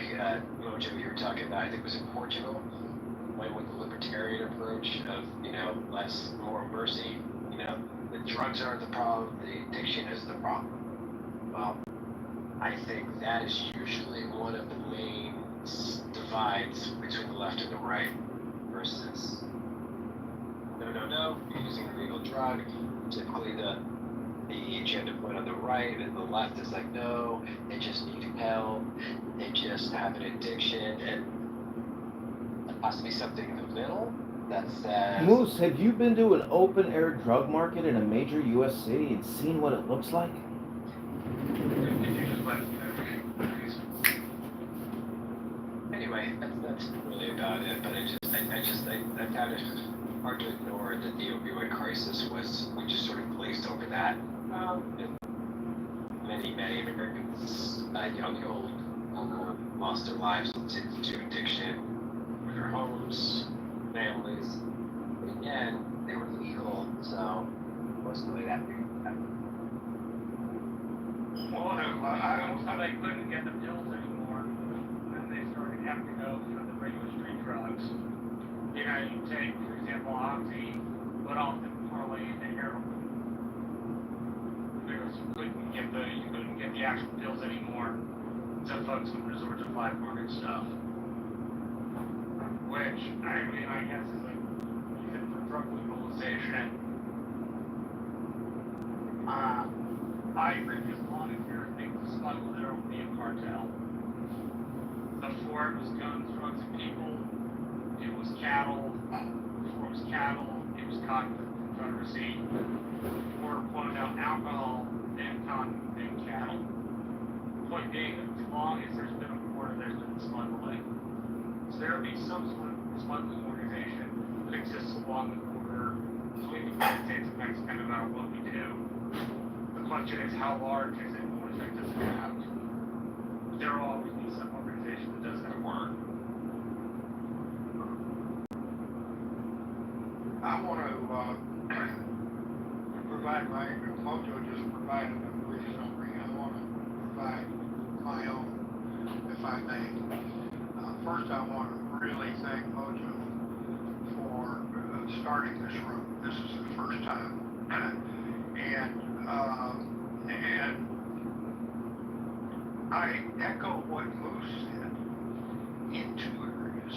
Speaker 3: Mojo, you were talking about, I think it was in Portugal, went with the libertarian approach of, more mercy. the drugs aren't the problem, the addiction is the problem. Well, I think that is usually one of the main divides between the left and the right versus no, you're using a legal drug. Typically the agenda point on the right and the left is like, no, they just need help, they just have an addiction, and there has to be something in the middle that says...
Speaker 4: Moose, have you been to an open-air drug market in a major U.S. city and seen what it looks like?
Speaker 3: Anyway, that's really about it, but I found it hard to ignore that the opioid crisis we just sort of glazed over that. And many Americans, young and old, lost their lives to addiction, or their homes, families. But again, they were legal, so it wasn't really that big.
Speaker 18: Well, I thought they couldn't get the pills anymore, and they started having to go for the regular street drugs. You know, you take, for example, oxy, but often parlay into heroin. Because you couldn't get the actual pills anymore, so folks would resort to black market stuff. Which, I mean, I guess is a reason for drug legalization. I agree with Lon if you're thinking to smuggle, there will be a cartel. Before it was guns, drugs, and people, it was cattle. Before it was cattle, it was cotton confederacy. Before alcohol, then cotton, then cattle. Point being, as long as there's been a border, there's been smuggling. So there will be some sort of smuggling organization that exists along the border between the United States and Mexico, no matter what we do. The question is, how large is it? What effect does it have? There will always be some organization that does that work.
Speaker 2: I want to provide Mojo just provided a brief summary. I want to provide my own, if I may. First, I want to really thank Mojo for starting this room. This is the first time. And I echo what Moose said in two areas.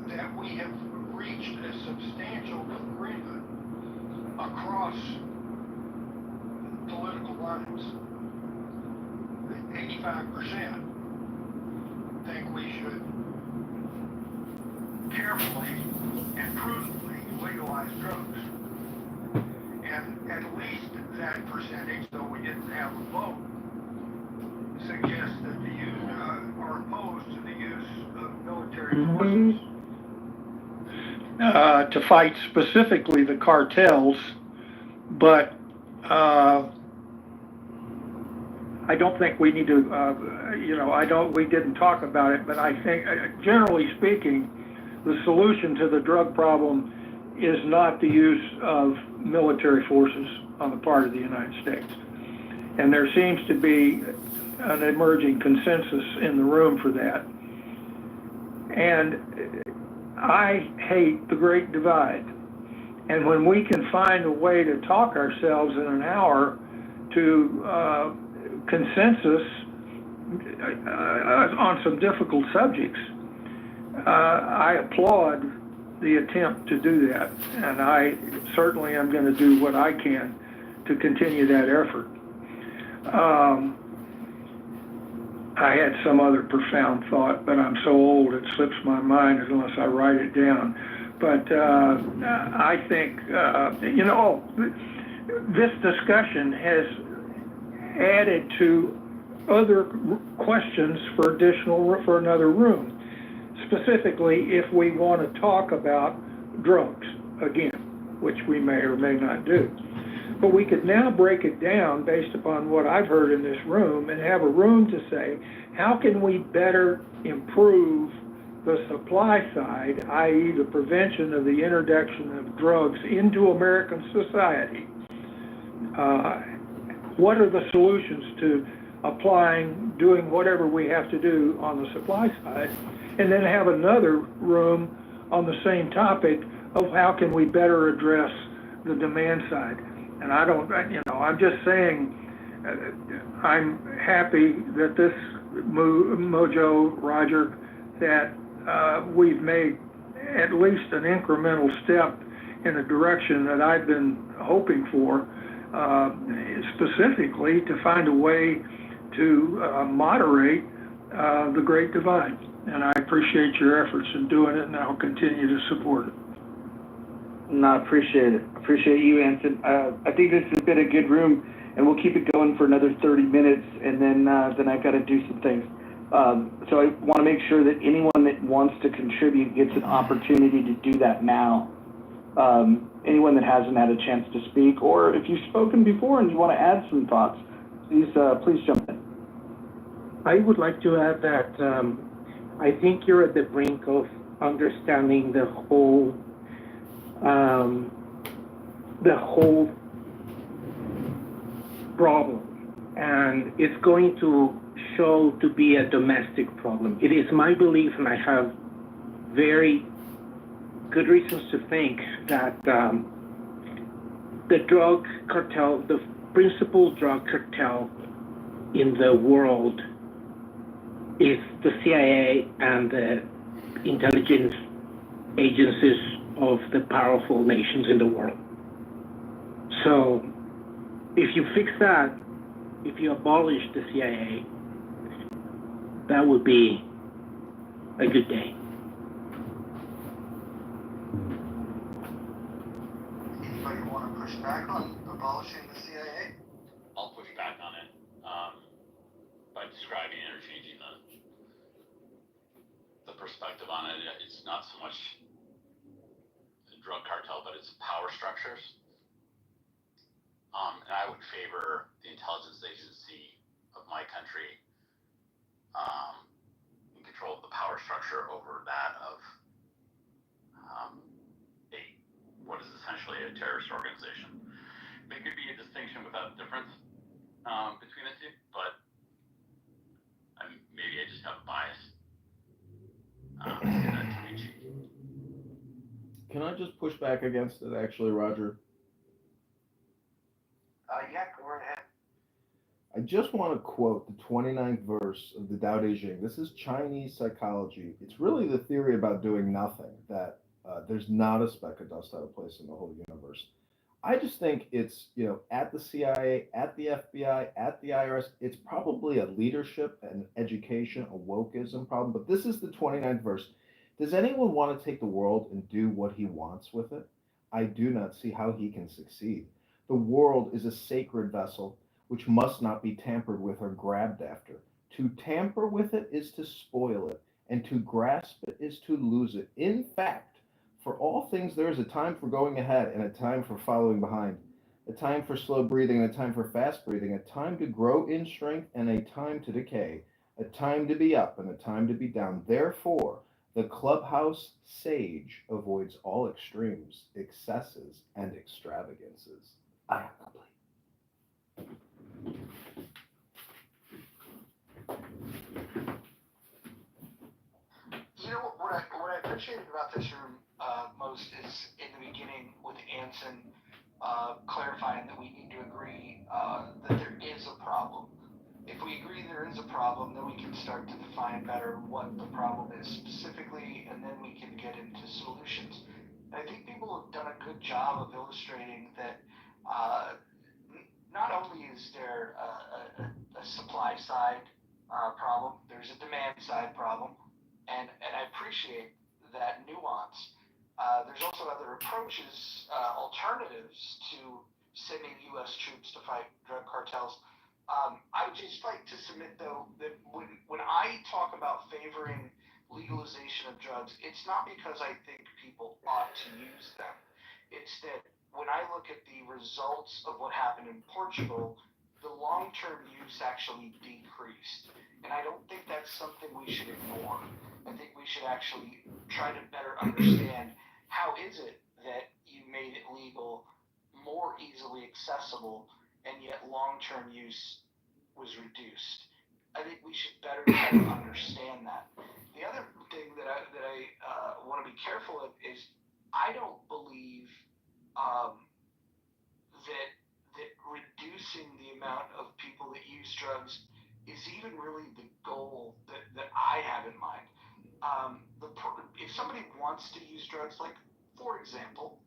Speaker 2: That we have reached a substantial agreement across political lines. 85% think we should carefully and prudently legalize drugs. And at least that percentage, though we didn't have a vote, suggests that the use are opposed to the use of military forces.
Speaker 19: To fight specifically the cartels, but I don't think we need to, we didn't talk about it, but I think, generally speaking, the solution to the drug problem is not the use of military forces on the part of the United States. And there seems to be an emerging consensus in the room for that. And I hate the Great Divide. And when we can find a way to talk ourselves in an hour to consensus on some difficult subjects, I applaud the attempt to do that. And I certainly am going to do what I can to continue that effort. I had some other profound thought, but I'm so old it slips my mind unless I write it down. But I think, this discussion has added to other questions for another room. Specifically, if we want to talk about drugs again, which we may or may not do. But we could now break it down based upon what I've heard in this room and have a room to say, how can we better improve the supply side, i.e. the prevention of the introduction of drugs into American society? What are the solutions to doing whatever we have to do on the supply side? And then have another room on the same topic of how can we better address the demand side. And I don't, I'm just saying, I'm happy that this Mojo, Roger, that we've made at least an incremental step in a direction that I've been hoping for, specifically to find a way to moderate the Great Divide. And I appreciate your efforts in doing it, and I'll continue to support it.
Speaker 10: No, I appreciate it. Appreciate you, Anson. I think this has been a good room, and we'll keep it going for another 30 minutes, and then I've got to do some things. So I want to make sure that anyone that wants to contribute gets an opportunity to do that now. Anyone that hasn't had a chance to speak, or if you've spoken before and you want to add some thoughts, please jump in.
Speaker 11: I would like to add that I think you're at the brink of understanding the whole problem, and it's going to show to be a domestic problem. It is my belief, and I have very good reasons to think that the drug cartel, the principal drug cartel in the world, is the CIA and the intelligence agencies of the powerful nations in the world. So if you fix that, if you abolish the CIA, that would be a good day.
Speaker 12: Anybody want to push back on abolishing the CIA?
Speaker 13: I'll push back on it by describing and interchanging the perspective on it. It's not so much the drug cartel, but it's power structures. And I would favor the intelligence agency of my country in control of the power structure over that of what is essentially a terrorist organization. There could be a distinction without a difference between the two, but maybe I just have a bias.
Speaker 4: Can I just push back against it, actually, Roger?
Speaker 12: Yeah, go right ahead.
Speaker 4: I just want to quote the 29th verse of the Tao Te Ching. This is Chinese psychology. It's really the theory about doing nothing, that there's not a speck of dust out of place in the whole universe. I just think it's, at the CIA, at the FBI, at the IRS, it's probably a leadership and education, a wokeism problem. But this is the 29th verse. Does anyone want to take the world and do what he wants with it? I do not see how he can succeed. The world is a sacred vessel which must not be tampered with or grabbed after. To tamper with it is to spoil it, and to grasp it is to lose it. In fact, for all things there is a time for going ahead and a time for following behind, a time for slow breathing and a time for fast breathing, a time to grow in strength and a time to decay, a time to be up and a time to be down. Therefore, the clubhouse sage avoids all extremes, excesses, and extravagances. I am complete.
Speaker 12: You know what I appreciated about this room most is in the beginning with Anson clarifying that we need to agree that there is a problem. If we agree there is a problem, then we can start to define better what the problem is specifically, and then we can get into solutions. And I think people have done a good job of illustrating that not only is there a supply side problem, there's a demand side problem, and I appreciate that nuance. There's also other approaches, alternatives to sending U.S. troops to fight drug cartels. I would just like to submit, though, that when I talk about favoring legalization of drugs, it's not because I think people ought to use them. It's that when I look at the results of what happened in Portugal, the long-term use actually decreased. And I don't think that's something we should ignore. I think we should actually try to better understand how is it that you made it legal, more easily accessible, and yet long-term use was reduced. I think we should better try to understand that. The other thing that I want to be careful of is I don't believe
Speaker 1: that reducing the amount of people that use drugs is even really the goal that I have in mind. If somebody wants to use drugs, like, for example,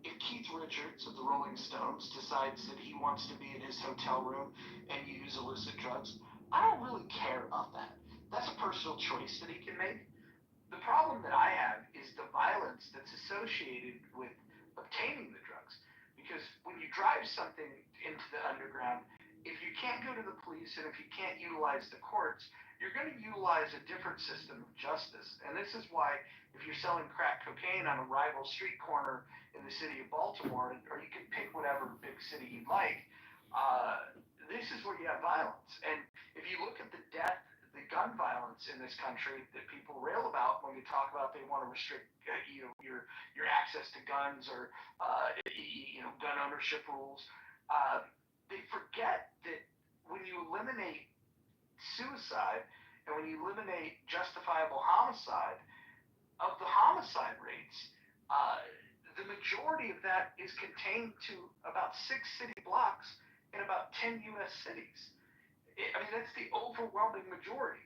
Speaker 1: if Keith Richards of the Rolling Stones decides that he wants to be in his hotel room and use illicit drugs, I don't really care about that. That's a personal choice that he can make. The problem that I have is the violence that's associated with obtaining the drugs. Because when you drive something into the underground, if you can't go to the police and if you can't utilize the courts, you're going to utilize a different system of justice. And this is why if you're selling crack cocaine on a rival street corner in the city of Baltimore, or you can pick whatever big city you like, this is where you have violence. And if you look at the gun violence in this country that people rail about when we talk about they want to restrict your access to guns or gun ownership rules, they forget that when you eliminate suicide and when you eliminate justifiable homicide, of the homicide rates, the majority of that is contained to about 6 city blocks in about 10 U.S. cities. That's the overwhelming majority.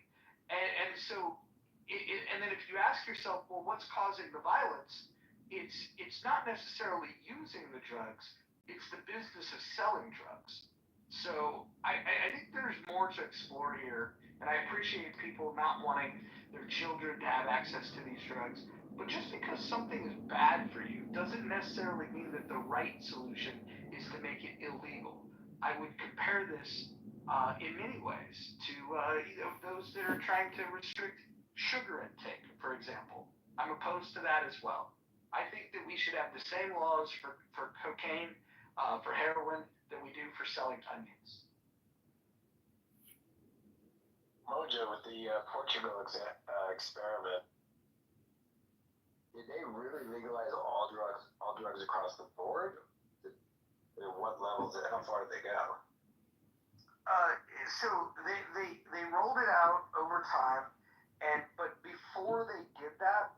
Speaker 1: And so, and then if you ask yourself, well, what's causing the violence? It's not necessarily using the drugs, it's the business of selling drugs. So I think there's more to explore here, and I appreciate people not wanting their children to have access to these drugs. But just because something is bad for you doesn't necessarily mean that the right solution is to make it illegal. I would compare this in many ways to those that are trying to restrict sugar intake, for example. I'm opposed to that as well. I think that we should have the same laws for cocaine, for heroin, that we do for selling onions.
Speaker 3: Mojo, with the Portugal experiment, did they really legalize all drugs across the board? At what levels? How far did they go?
Speaker 1: So they rolled it out over time, but before they did that,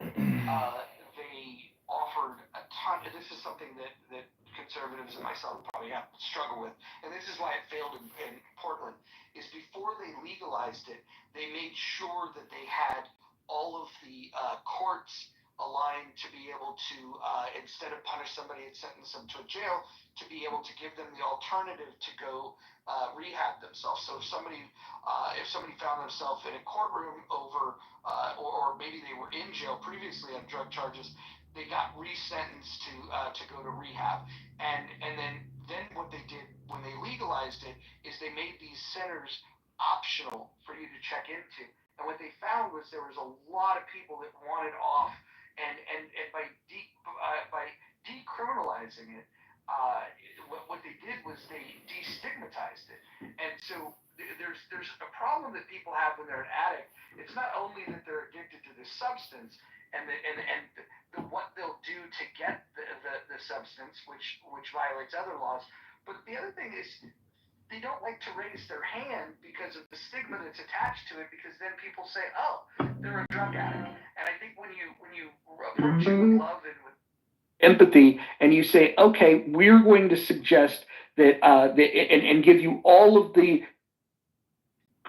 Speaker 1: they offered a ton. This is something that conservatives and myself probably have to struggle with, and this is why it failed in Portland. Is before they legalized it, they made sure that they had all of the courts aligned to be able to, instead of punish somebody and sentence them to a jail, to be able to give them the alternative to go rehab themselves. So if somebody found themselves in a courtroom over, or maybe they were in jail previously on drug charges, they got resentenced to go to rehab. And then what they did when they legalized it is they made these centers optional for you to check into. And what they found was there was a lot of people that wanted off, and by decriminalizing it, what they did was they destigmatized it. And so there's a problem that people have when they're an addict. It's not only that they're addicted to this substance and what they'll do to get the substance, which violates other laws, but the other thing is they don't like to raise their hand because of the stigma that's attached to it, because then people say, oh, they're a drug addict. And I think when you approach it with love and with
Speaker 7: empathy, and you say, okay, we're going to suggest that, and give you all of the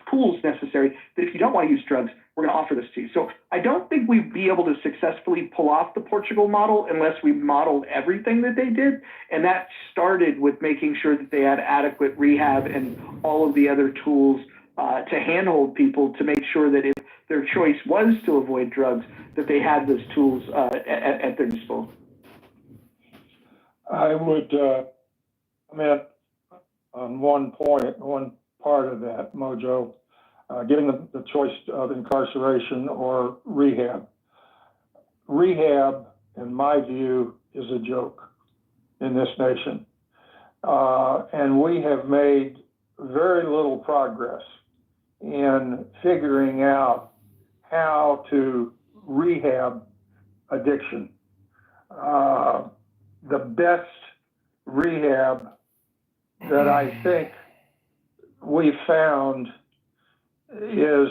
Speaker 7: tools necessary, that if you don't want to use drugs, we're going to offer this to you. So I don't think we'd be able to successfully pull off the Portugal model unless we modeled everything that they did. And that started with making sure that they had adequate rehab and all of the other tools to handhold people to make sure that if their choice was to avoid drugs, that they had those tools at their disposal.
Speaker 19: I would comment on one part of that, Mojo, giving the choice of incarceration or rehab. Rehab, in my view, is a joke in this nation. And we have made very little progress in figuring out how to rehab addiction. The best rehab that I think we found is,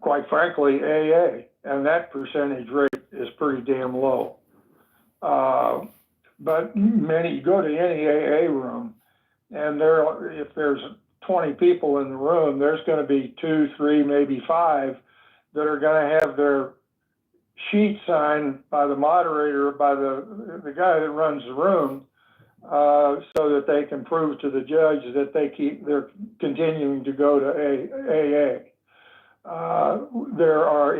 Speaker 19: quite frankly, AA, and that percentage rate is pretty damn low. But you go to any AA room, and if there's 20 people in the room, there's going to be 2, 3, maybe 5 that are going to have their sheet signed by the moderator, by the guy that runs the room, so that they can prove to the judge that they're continuing to go to AA.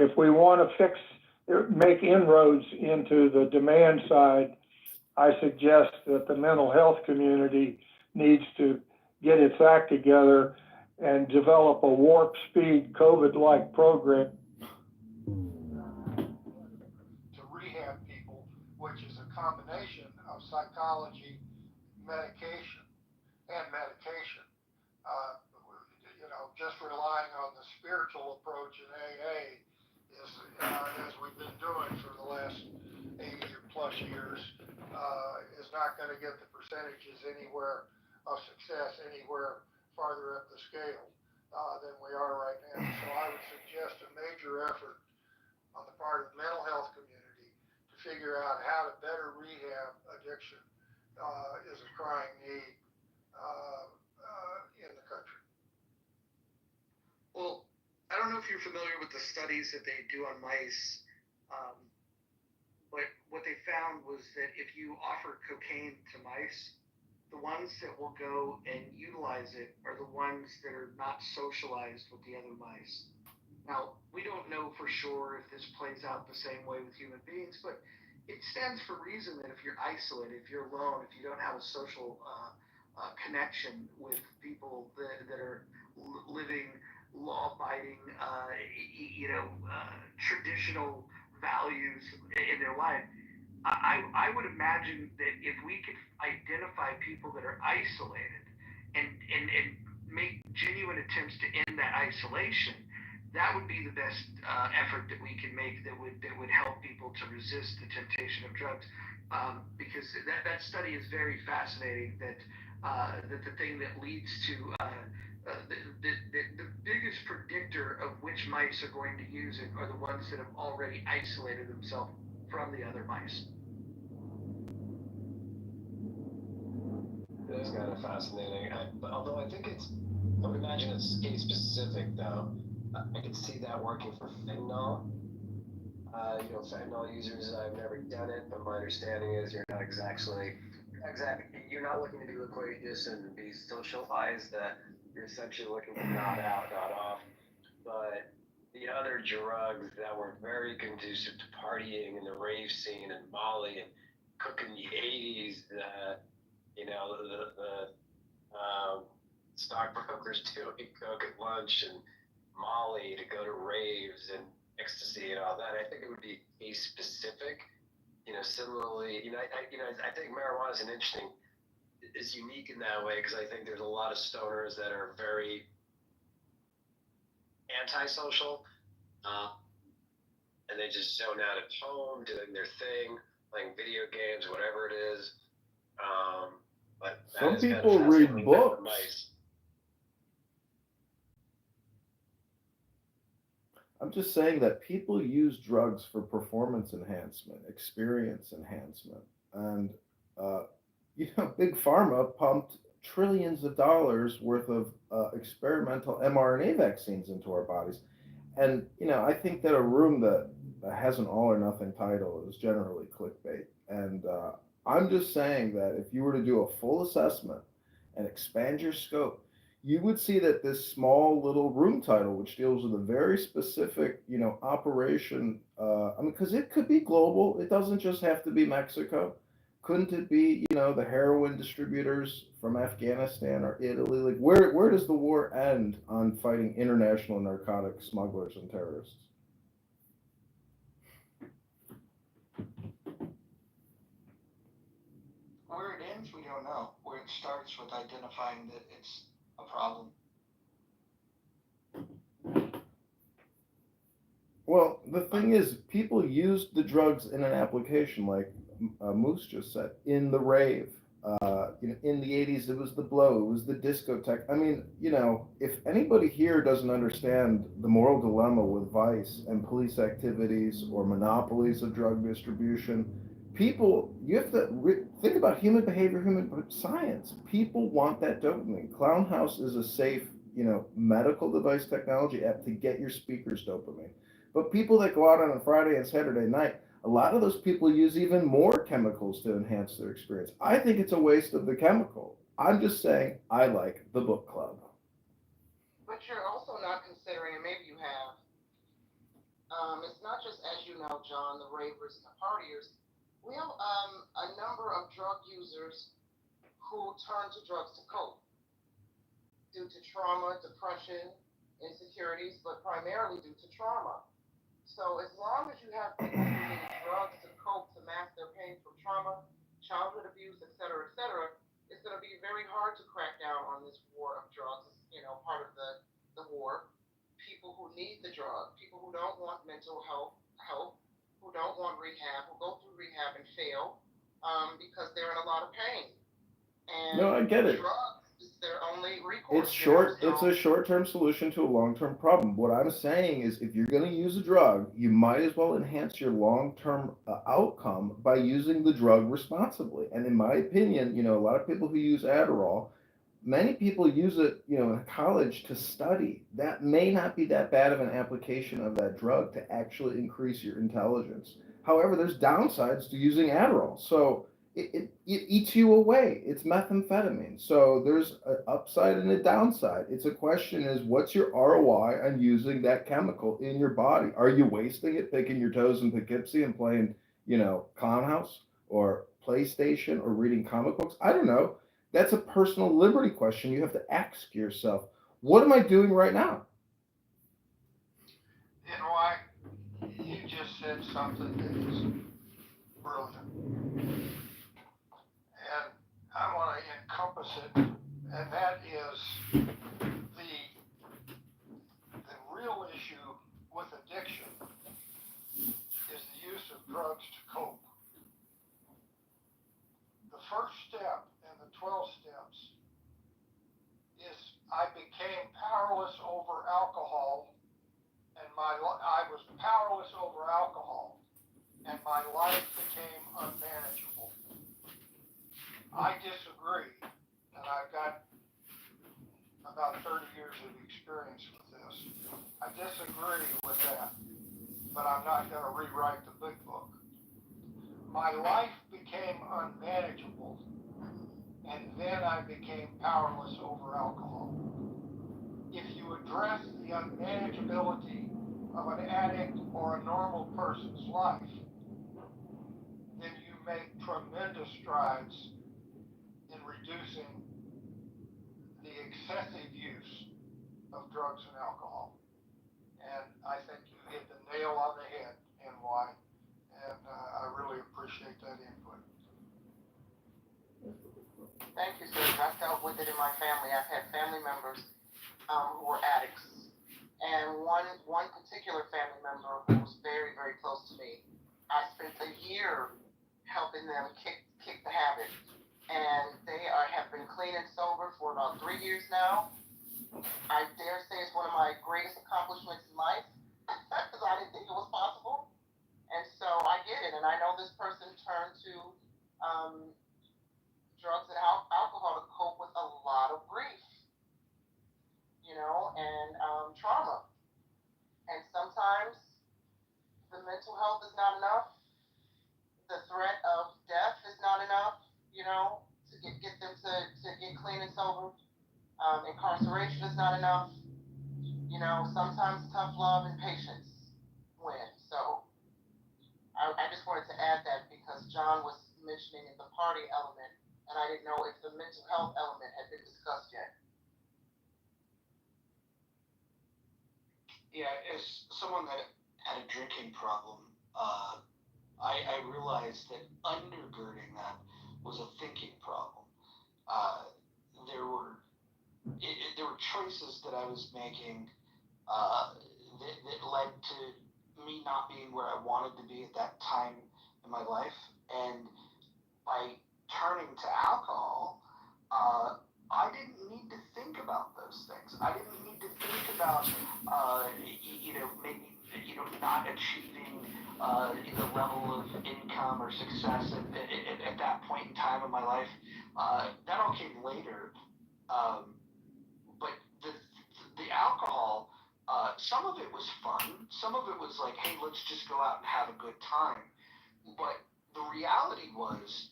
Speaker 19: If we want to make inroads into the demand side, I suggest that the mental health community needs to get its act together and develop a warp speed COVID-like program
Speaker 2: to rehab people, which is a combination of psychology, medication, and medication. Just relying on the spiritual approach in AA is, as we've been doing for the last 80 plus years, is not going to get the percentages anywhere of success anywhere farther up the scale than we are right now. So I would suggest a major effort on the part of the mental health community to figure out how to better rehab addiction is a crying need in the country.
Speaker 12: Well, I don't know if you're familiar with the studies that they do on mice, but what they found was that if you offer cocaine to mice, the ones that will go and utilize it are the ones that are not socialized with the other mice. Now, we don't know for sure if this plays out the same way with human beings, but it stands for reason that if you're isolated, if you're alone, if you don't have a social connection with people that are living law-abiding, traditional values in their life, I would imagine that if we could identify people that are isolated and make genuine attempts to end that isolation, that would be the best effort that we can make that would help people to resist the temptation of drugs. Because that study is very fascinating. That the thing that leads to the biggest predictor of which mice are going to use it are the ones that have already isolated themselves from the other mice.
Speaker 3: It is kind of fascinating. Although I would imagine it's case specific though. I can see that working for fentanyl. Fentanyl users, I've never done it, but my understanding is you're not you're not looking to be loquacious and be socialized. You're essentially looking to nod out, nod off. But the other drugs that were very conducive to partying in the rave scene and Molly and cooking the 80s, the stockbrokers doing coke at lunch and Molly to go to raves and ecstasy and all that. I think it would be case specific. Similarly, I think marijuana is unique in that way because I think there's a lot of stoners that are very antisocial, and they just zone out at home doing their thing, playing video games, whatever it is. But
Speaker 4: some people read books. I'm just saying that people use drugs for performance enhancement, experience enhancement, and Big Pharma pumped trillions of dollars worth of experimental mRNA vaccines into our bodies. And I think that a room that has an all or nothing title is generally clickbait. And I'm just saying that if you were to do a full assessment and expand your scope, you would see that this small little room title, which deals with a very specific, operation, because it could be global. It doesn't just have to be Mexico. Couldn't it be, the heroin distributors from Afghanistan or Italy? Like, where does the war end on fighting international narcotic smugglers and terrorists?
Speaker 12: Where it ends, we don't know. Where it starts with identifying that it's a problem.
Speaker 4: Well, the thing is, people used the drugs in an application, like Moose just said, in the rave. In the 80s, it was the blow, it was the discotheque. I mean, if anybody here doesn't understand the moral dilemma with vice and police activities or monopolies of drug distribution, people, you have to think about human behavior, human science. People want that dopamine. Clown House is a safe, medical device technology app to get your speakers dopamine. But people that go out on a Friday and Saturday night, a lot of those people use even more chemicals to enhance their experience. I think it's a waste of the chemical. I'm just saying I like the book club.
Speaker 2: But you're also not considering, and maybe you have, it's not just, as you know, John, the ravers and the partiers. We have a number of drug users who turn to drugs to cope due to trauma, depression, insecurities, but primarily due to trauma. So as long as you have people using drugs to cope, to mask their pain from trauma, childhood abuse, et cetera, it's going to be very hard to crack down on this war of drugs. Part of the war. People who need the drug, people who don't want mental health help, who don't want rehab, who go through rehab and fail because they're in a lot of pain. And
Speaker 4: No, I get it.
Speaker 2: drugs is their only recourse.
Speaker 4: It's a short-term solution to a long-term problem. What I'm saying is if you're going to use a drug, you might as well enhance your long-term outcome by using the drug responsibly. And in my opinion, a lot of people who use Adderall, many people use it, in college to study. That may not be that bad of an application of that drug to actually increase your intelligence. However, there's downsides to using Adderall. So it eats you away. It's methamphetamine. So there's an upside and a downside. It's a question is what's your ROI on using that chemical in your body? Are you wasting it picking your toes in Poughkeepsie and playing, Clown House or PlayStation or reading comic books? I don't know. That's a personal liberty question you have to ask yourself. What am I doing right now?
Speaker 2: You just said something that is brilliant. And I want to encompass it, and that is the real issue with addiction is the use of drugs to cope. The first step in the 12 steps is I became powerless over alcohol, and I was powerless over alcohol, and my life became unmanageable. I disagree, and I've got about 30 years of experience with this. I disagree with that, but I'm not going to rewrite the big book. My life became unmanageable, and then I became powerless over alcohol. If you address the unmanageability of an addict or a normal person's life, then you make tremendous strides in reducing the excessive use of drugs and alcohol. And I think you hit the nail on the head, NY, and I really appreciate that input. Thank you, sir. I've dealt with it in my family. I've had family members who were addicts. And one particular family member who was very, very close to me, I spent a year helping them kick the habit. And they have been clean and sober for about 3 years now. I dare say it's one of my greatest accomplishments in life because I didn't think it was possible. And so I get it. And I know this person turned to drugs and alcohol to cope with a lot of grief, and trauma. And sometimes the mental health is not enough. The threat of death is not enough, to get them to get clean and sober. Incarceration is not enough. Sometimes tough love and patience win. So I just wanted to add that because John was mentioning the party element, and I didn't know if the mental health element had been discussed yet.
Speaker 12: Yeah, as someone that had a drinking problem, I realized that undergirding that was a thinking problem. There were choices that I was making that led to me not being where I wanted to be at that time in my life, and by turning to alcohol, I didn't need to think about those things. I didn't need to think about, maybe, not achieving the level of income or success at that point in time in my life. That all came later. But the alcohol, some of it was fun. Some of it was like, hey, let's just go out and have a good time. But the reality was,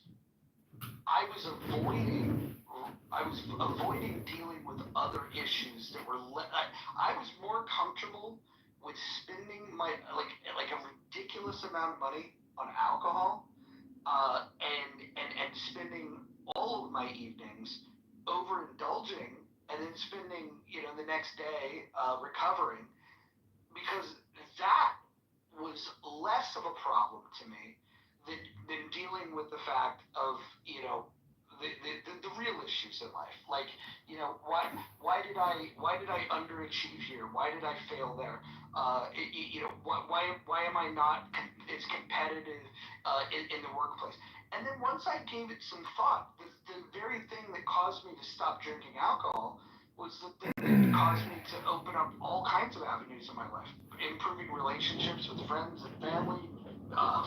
Speaker 12: I was avoiding dealing with other issues that were. I was more comfortable with spending my like a ridiculous amount of money on alcohol, and spending all of my evenings overindulging, and then spending the next day recovering, because that was less of a problem to me than dealing with the fact of the real issues in life. Like, why did I underachieve here? Why did I fail there? Why am I not as competitive in the workplace? And then once I gave it some thought, the very thing that caused me to stop drinking alcohol was the thing that caused me to open up all kinds of avenues in my life, improving relationships with friends and family,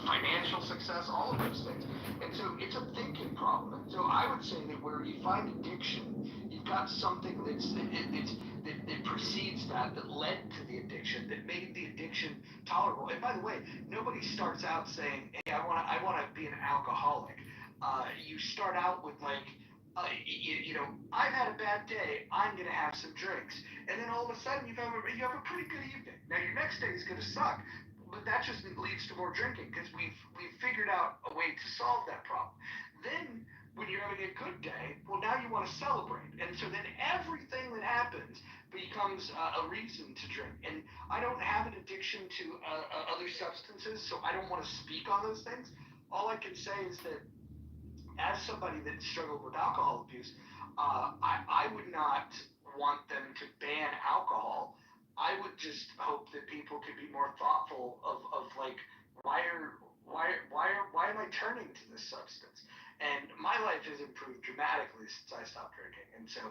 Speaker 12: financial success, all of those things. And so it's a thinking problem. And so I would say that where you find addiction, you've got something that precedes that led to the addiction, that made the addiction tolerable. And by the way, nobody starts out saying, hey, I want to be an alcoholic. You start out with like, I've had a bad day, I'm going to have some drinks. And then all of a sudden you have a pretty good evening. Now your next day is going to suck, but that just leads to more drinking, because we've figured out a way to solve that problem. Then when you're having a good day, well, now you want to celebrate. And so then everything that happens becomes a reason to drink. And I don't have an addiction to other substances, so I don't want to speak on those things. All I can say is that as somebody that struggled with alcohol abuse, I would not want them to ban alcohol. I would just hope that people could be more thoughtful of like, why am I turning to this substance? And my life has improved dramatically since I stopped drinking. And so,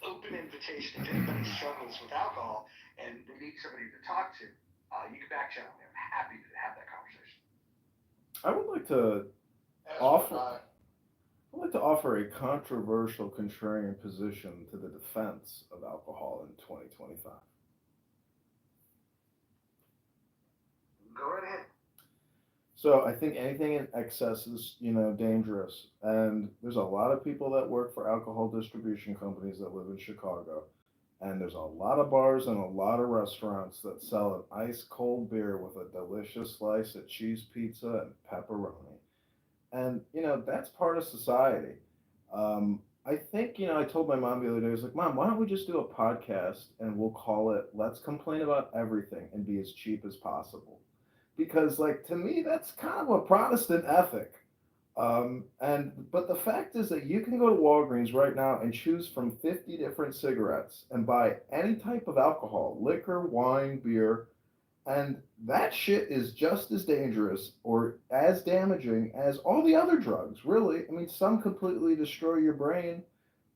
Speaker 12: open invitation, if anybody struggles with alcohol and they need somebody to talk to, you can back channel me. I'm happy to have that conversation.
Speaker 4: I would like to offer a controversial contrarian position to the defense of alcohol in 2025.
Speaker 12: Go right ahead.
Speaker 4: So I think anything in excess is, dangerous. And there's a lot of people that work for alcohol distribution companies that live in Chicago. And there's a lot of bars and a lot of restaurants that sell an ice cold beer with a delicious slice of cheese pizza and pepperoni. And, that's part of society. I think, I told my mom the other day, I was like, Mom, why don't we just do a podcast and we'll call it Let's Complain About Everything and Be as Cheap as Possible? Because, like, to me, that's kind of a Protestant ethic. But the fact is that you can go to Walgreens right now and choose from 50 different cigarettes and buy any type of alcohol, liquor, wine, beer, and that shit is just as dangerous or as damaging as all the other drugs, really. I mean, some completely destroy your brain,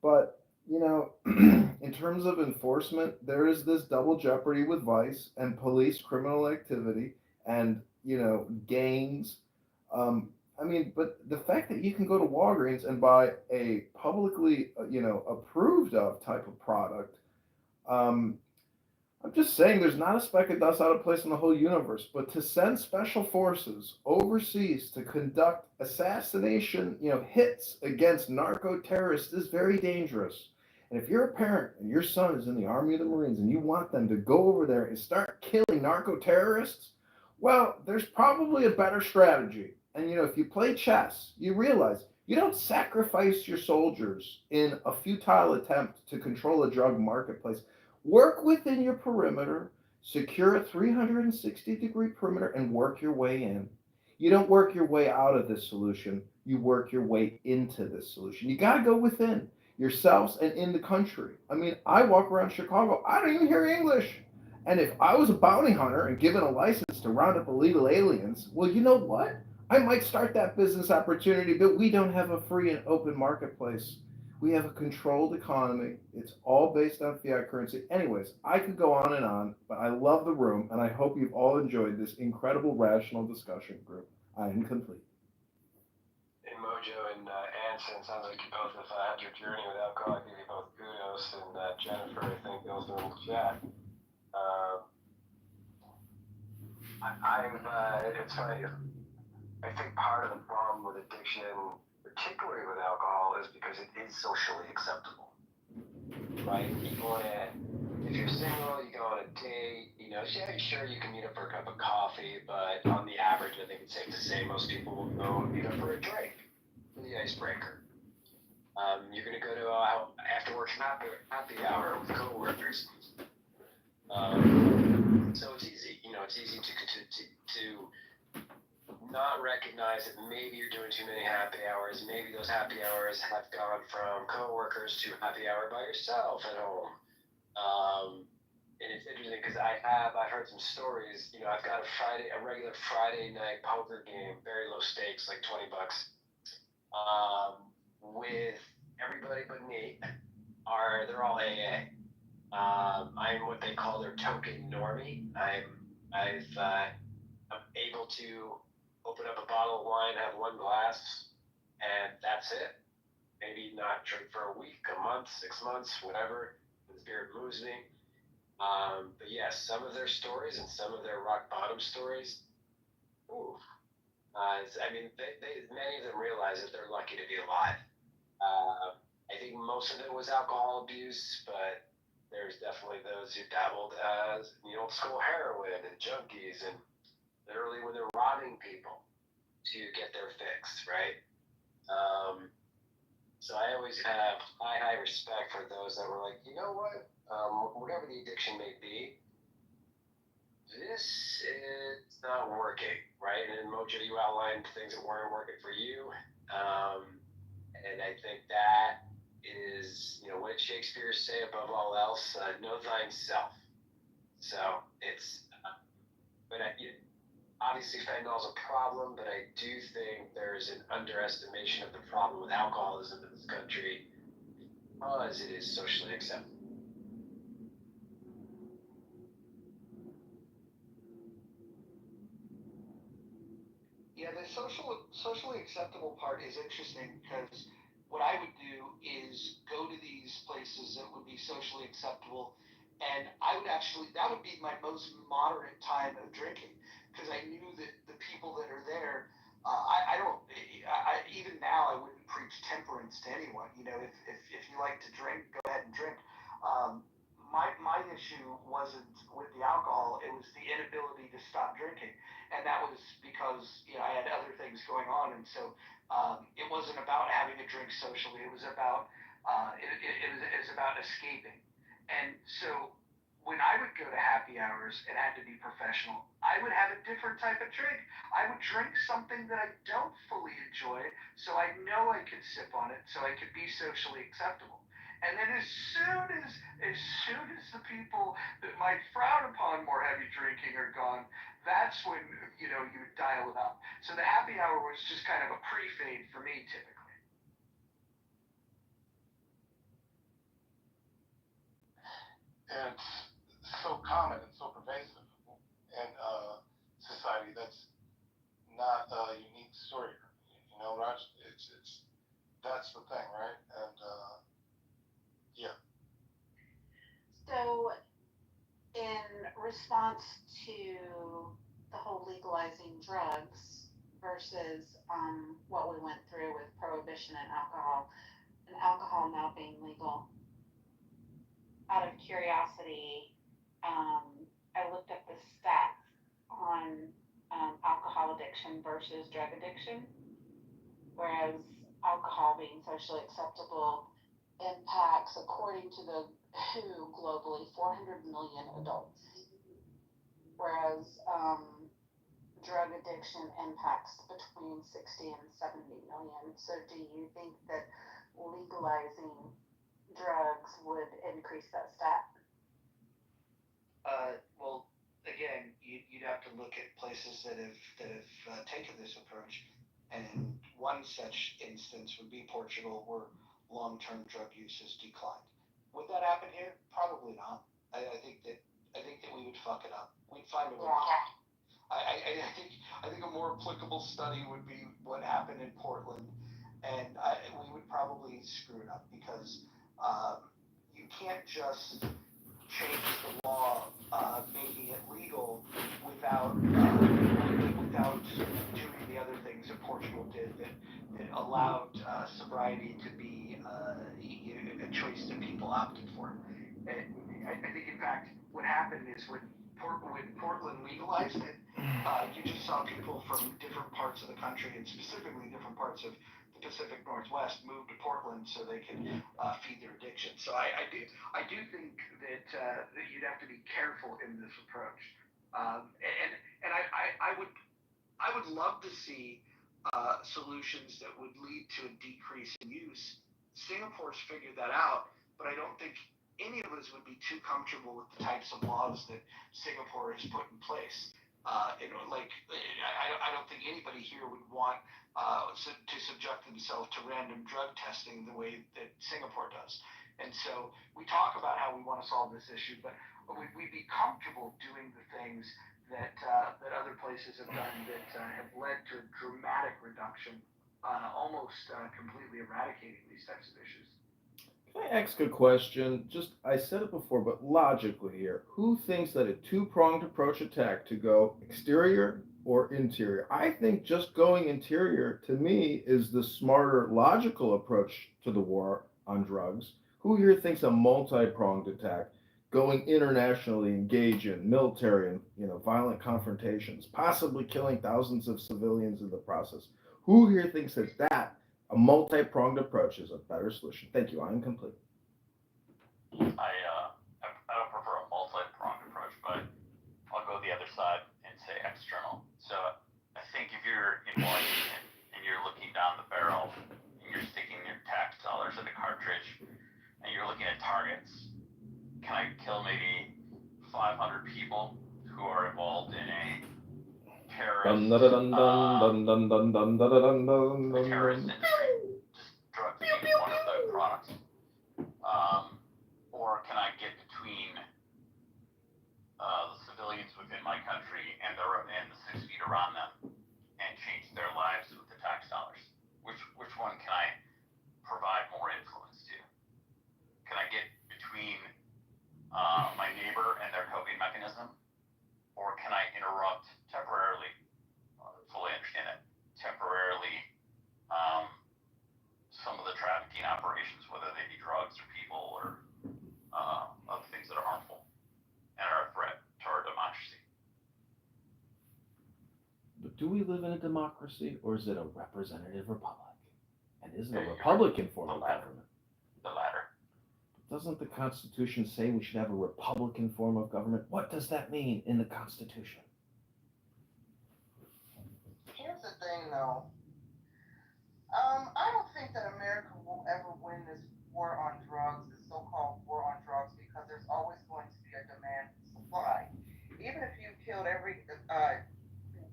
Speaker 4: but, in terms of enforcement, there is this double jeopardy with vice and police criminal activity and, gangs. But the fact that you can go to Walgreens and buy a publicly, approved of type of product, I'm just saying there's not a speck of dust out of place in the whole universe, but to send special forces overseas to conduct assassination, hits against narco terrorists is very dangerous. And if you're a parent and your son is in the Army or the Marines and you want them to go over there and start killing narco terrorists, well, there's probably a better strategy. And, if you play chess, you realize you don't sacrifice your soldiers in a futile attempt to control a drug marketplace. Work within your perimeter, secure a 360-degree perimeter, and work your way in. You don't work your way out of this solution. You work your way into this solution. You got to go within yourselves and in the country. I mean, I walk around Chicago. I don't even hear English. And if I was a bounty hunter and given a license to round up illegal aliens, well, you know what? I might start that business opportunity, but we don't have a free and open marketplace. We have a controlled economy. It's all based on fiat currency. Anyways, I could go on, but I love the room, and I hope you've all enjoyed this incredible rational discussion group. I am complete.
Speaker 3: Hey, Mojo and Anson, sounds like you both have had your journey with alcohol. I give you both kudos, and Jennifer, I think, also in the chat. It's funny. I think part of the problem with addiction, particularly with alcohol, is because it is socially acceptable, right? If you're single, you go on a date, yeah, sure, you can meet up for a cup of coffee, but on the average, I think it's safe to say most people will go and meet up for a drink, for the icebreaker. You're going to go to after work happy hour with coworkers. So it's easy, it's easy to not recognize that maybe you're doing too many happy hours. Maybe those happy hours have gone from coworkers to happy hour by yourself at home. And it's interesting because I've heard some stories. I've got a regular Friday night poker game, very low stakes, like $20, with everybody but me. They're all AA. I'm what they call their token normie. I'm able to open up a bottle of wine, have one glass, and that's it. Maybe not drink for a week, a month, 6 months, whatever. The spirit moves me. But yes, some of their stories and some of their rock bottom stories, ooh. Many of them realize that they're lucky to be alive. I think most of it was alcohol abuse, but there's definitely those who dabbled as old school heroin and junkies, and literally when they're robbing people to get their fix, right? So I always have high respect for those that were like, you know what, whatever the addiction may be, this is not working, right? And Mojo, you outlined things that weren't working for you. And I think that is, what did Shakespeare say above all else? Know thyself. So it's, obviously fentanyl is a problem, but I do think there's an underestimation of the problem with alcoholism in this country because it is socially acceptable.
Speaker 12: Yeah, the socially acceptable part is interesting because what I would do is go to these places that would be socially acceptable, and that would be my most moderate time of drinking because I knew that the people that are there, even now I wouldn't preach temperance to anyone. If you like to drink, go ahead and drink. My issue wasn't with the alcohol; it was the inability to stop drinking, and that was because I had other things going on, and so it wasn't about having a drink socially. It was about it was about escaping, and so when I would go to happy hours and had to be professional, I would have a different type of drink. I would drink something that I don't fully enjoy, so I know I could sip on it, so I could be socially acceptable. And then as soon as the people that might frown upon more heavy drinking are gone, that's when you would dial it up. So the happy hour was just kind of a pre-fade for me typically.
Speaker 5: And it's so common and so pervasive in society. That's not a unique story. Raj, it's that's the thing, right? And yeah.
Speaker 6: So, in response to the whole legalizing drugs versus what we went through with prohibition and alcohol now being legal, out of curiosity, I looked up the stats on alcohol addiction versus drug addiction, whereas alcohol being socially acceptable impacts, according to the WHO globally, 400 million adults, whereas drug addiction impacts between 60 and 70 million. So do you think that legalizing drugs would increase that stat?
Speaker 12: Well, again, you'd have to look at places that have taken this approach, and one such instance would be Portugal, where long-term drug use has declined. Would that happen here? Probably not. I think that we would fuck it up. We'd find a way. I think a more applicable study would be what happened in Portland, and we would probably screw it up because you can't just change the law, making it legal without doing the other things that Portugal did that allowed sobriety to be a choice that people opted for. And I think, in fact, what happened is when Portland legalized it, you just saw people from different parts of the country, and specifically different parts of the Pacific Northwest, move to Portland so they could feed their addiction. So I do think that you'd have to be careful in this approach, and I would love to see solutions that would lead to a decrease in use. Singapore's figured that out, but I don't think any of us would be too comfortable with the types of laws that Singapore has put in place. I don't think anybody here would want to subject themselves to random drug testing the way that Singapore does. And so we talk about how we want to solve this issue, but we'd be comfortable doing the things that other places have done that have led to a dramatic reduction, almost completely eradicating these types of issues.
Speaker 4: Can I ask a question? I said it before, but logically here, who thinks that a two-pronged approach attack to go exterior or interior? I think just going interior, to me, is the smarter, logical approach to the war on drugs. Who here thinks a multi-pronged attack, going internationally, engage in military and violent confrontations, possibly killing thousands of civilians in the process? Who here thinks that a multi-pronged approach is a better solution? Thank you. I am complete.
Speaker 13: I don't prefer a multi-pronged approach, but I'll go the other side and say external. So I think if you're in Washington and you're looking down the barrel and you're sticking your tax dollars in a cartridge and you're looking at targets, can I kill maybe 500 people who are involved in a terrorist industry? Just drugs being one of the products. Or can I get between the civilians within my country and the 6 feet around them and change their lives with the tax dollars? Which one can I provide more influence to? Can I get between my neighbor and their coping mechanism? Or can I interrupt temporarily, fully understand that, temporarily some of the trafficking operations, whether they be drugs or people or other things that are harmful and are a threat to our democracy?
Speaker 4: But do we live in a democracy, or is it a representative republic? And is it a Republican form of government?
Speaker 13: The latter.
Speaker 4: Doesn't the Constitution say we should have a Republican form of government? What does that mean in the Constitution?
Speaker 2: Here's the thing, though. I don't think that America will ever win this war on drugs, this so-called war on drugs, because there's always going to be a demand for supply. Even if you killed every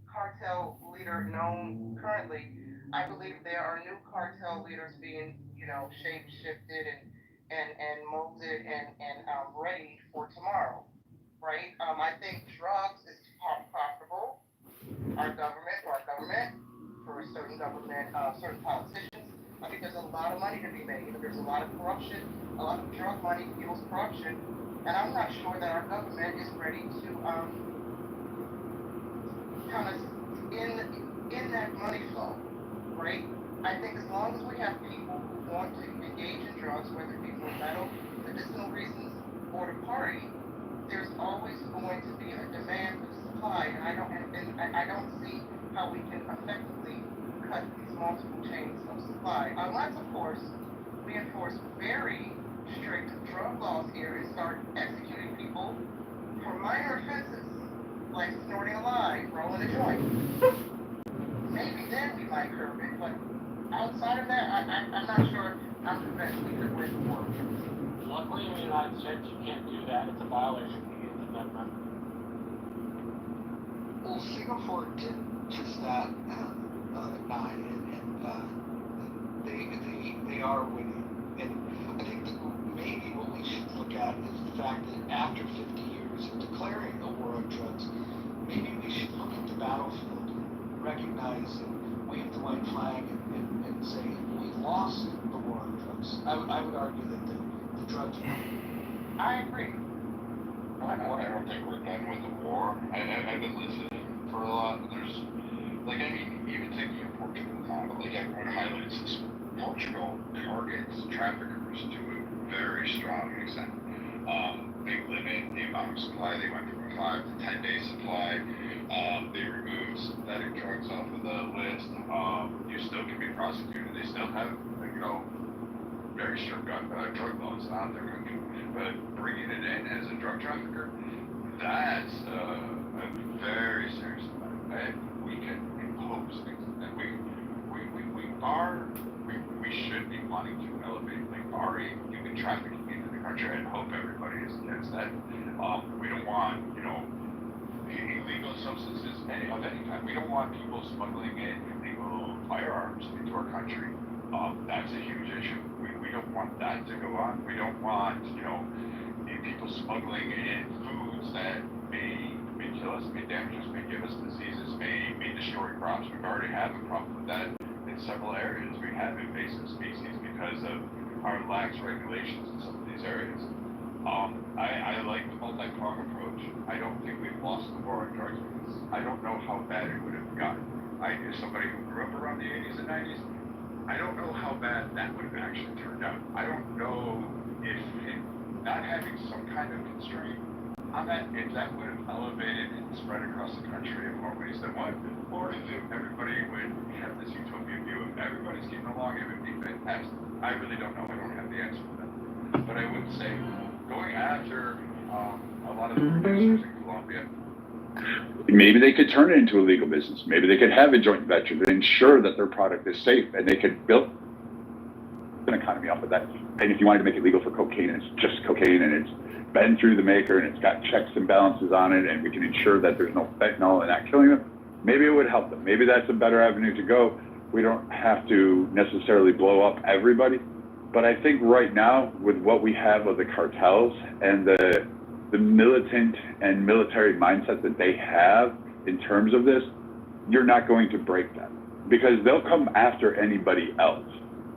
Speaker 2: cartel leader known currently, I believe there are new cartel leaders being, shape-shifted and molded and ready for tomorrow, right? I think drugs is profitable. Our government, for certain government, certain politicians, I think there's a lot of money to be made. There's a lot of corruption. A lot of drug money fuels corruption, and I'm not sure that our government is ready to kind of in that money flow, right? I think as long as we have people who want to engage in drugs, whether it be for medicinal reasons or to party, there's always going to be a demand for supply, and I don't see how we can effectively cut these multiple chains of supply, unless, of course, we enforce very strict drug laws here and start executing people for minor offenses, like snorting a line, rolling a joint. Maybe then we might curb it, but outside of that, I'm not sure I'm convinced we could win the war.
Speaker 18: Luckily in the United States, you can't do that. It's a violation of the Eighth Amendment.
Speaker 12: Well, Singapore did just that at 9, and they are winning. And I think that maybe what we should look at is the fact that after 50 years of declaring a war on drugs, maybe we should look at the battlefield, recognize and wave the white flag and say we lost the war on drugs. I would argue that the drugs.
Speaker 6: I agree.
Speaker 5: I don't think we're done with the war. I've been listening for a lot. There's, like, I mean, even thinking of Portugal now, like everyone highlights this, Portugal targets traffickers to a very strong extent. They limit the amount of supply. They went from a 5 to 10 day supply. They removed synthetic drugs off of the list. You still can be prosecuted. They still have, very strict drug laws out there. But bringing it in as a drug trafficker, that's a very serious matter. And we can impose things. And we should be wanting to elevate, like, barring human trafficking into the country, and hope everybody is against that. We don't want, illegal substances of any kind. We don't want people smuggling in illegal firearms into our country. That's a huge issue. We don't want that to go on. We don't want, people smuggling in foods that may kill us, may damage us, may give us diseases, may destroy crops. We already have a problem with that in several areas. We have invasive species because of our lax regulations in some of these areas. I like the multi-pronged approach. I don't think we've lost the war on drugs because I don't know how bad it would have gotten. As somebody who grew up around the 80s and 90s, I don't know how bad that would have actually turned out. I don't know if not having some kind of constraint on that, if that would have elevated and spread across the country in more ways than one, or if everybody would have this utopian view of everybody's getting along, it would be fantastic. I really don't know. I don't have the answer for that. But I would say going after a lot of the producers in Colombia.
Speaker 9: Maybe they could turn it into a legal business. Maybe they could have a joint venture to ensure that their product is safe, and they could build an economy off of that. And if you wanted to make it legal for cocaine, and it's just cocaine, and it's been through the maker, and it's got checks and balances on it, and we can ensure that there's no fentanyl and not killing them, maybe it would help them. Maybe that's a better avenue to go. We don't have to necessarily blow up everybody. But I think right now, with what we have of the cartels and the militant and military mindset that they have in terms of this, you're not going to break them because they'll come after anybody else.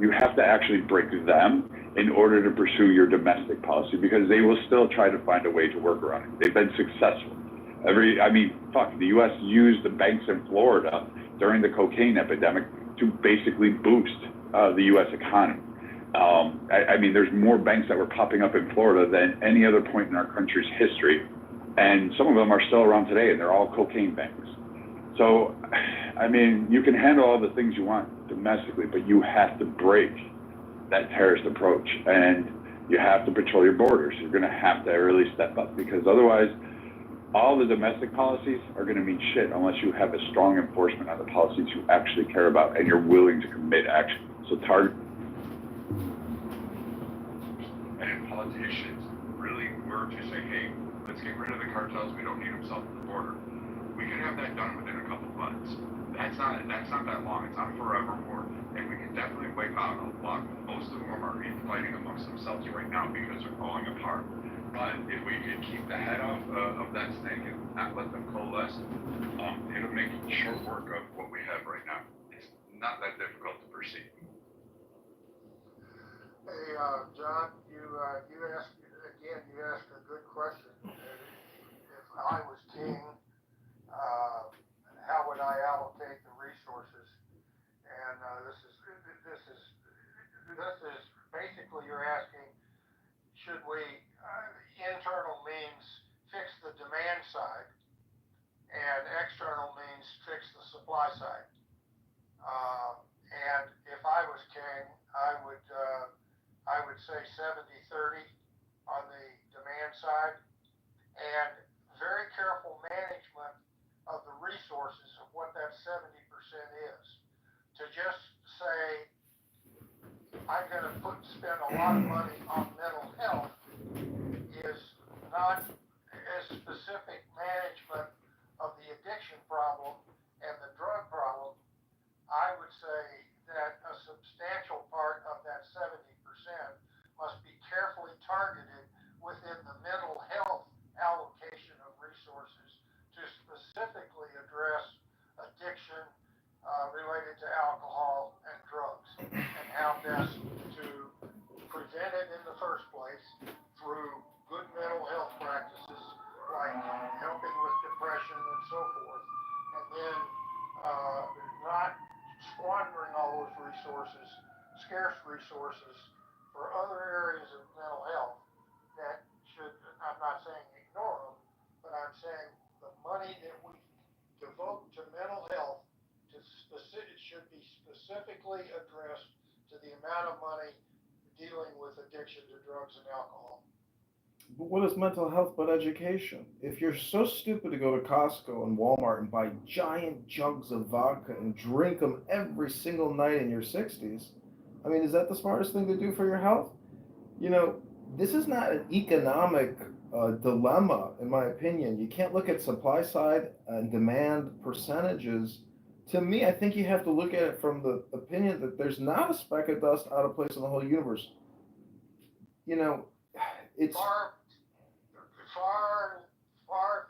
Speaker 9: You have to actually break them in order to pursue your domestic policy because they will still try to find a way to work around it. They've been successful. The U.S. used the banks in Florida during the cocaine epidemic to basically boost the U.S. economy. There's more banks that were popping up in Florida than any other point in our country's history. And some of them are still around today, and they're all cocaine banks. So, you can handle all the things you want domestically, but you have to break that terrorist approach, and you have to patrol your borders. You're going to have to really step up because otherwise, all the domestic policies are going to mean shit unless you have a strong enforcement on the policies you actually care about and you're willing to commit action. So target.
Speaker 5: And politicians really were to say, hey, let's get rid of the cartels. We don't need them south of the border. We can have that done within a couple of months. That's not that long. It's not a forever war. And we can definitely wipe out a lot. Most of them are infighting amongst themselves right now because they're falling apart. But if we could keep the head off of that snake and not let them coalesce, it'll make short work of what we have right now. It's not that difficult to perceive.
Speaker 2: Hey, John, you asked a good question. If I was king, how would I allocate the resources? And this is basically you're asking, should we internal means fix the demand side and external means fix the supply side? And if I was king, I would say 70-30 on the demand side and very careful management of the resources of what that 70% is. To just say, I'm going to spend a lot of money on mental health is not a specific management of the addiction problem and the drug problem. I would say that a substantial part of that 70% through good mental health practices like helping with depression and so forth, and then not squandering all those resources, scarce resources, for other areas of mental health that should, I'm not saying ignore them, but I'm saying the money that we devote to mental health it should be specifically addressed to the amount of money dealing with addiction to drugs and alcohol.
Speaker 4: But what is mental health but education? If you're so stupid to go to Costco and Walmart and buy giant jugs of vodka and drink them every single night in your 60s, I mean, is that the smartest thing to do for your health? You know, this is not an economic dilemma, in my opinion. You can't look at supply side and demand percentages. To me, I think you have to look at it from the opinion that there's not a speck of dust out of place in the whole universe. You know, it's
Speaker 2: far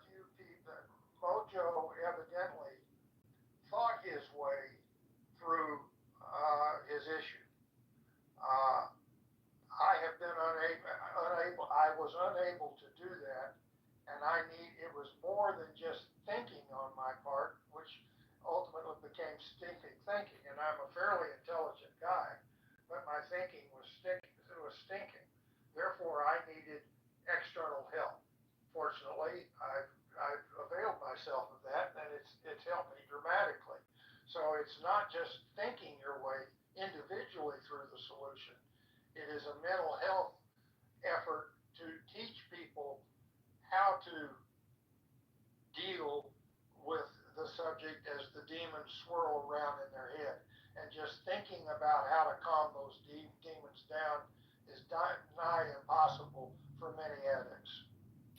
Speaker 2: few people. Mojo evidently thought his way through his issue. I have been unable. I was unable to do that, and it was more than just thinking on my part, which ultimately became stinking thinking. And I'm a fairly intelligent guy, but my thinking was stinking. Therefore, I needed external help. Fortunately, I've availed myself of that, and it's helped me dramatically. So it's not just thinking your way individually through the solution. It is a mental health effort to teach people how to deal with the subject as the demons swirl around in their head. And just thinking about how to calm those demons down is nigh impossible for many addicts.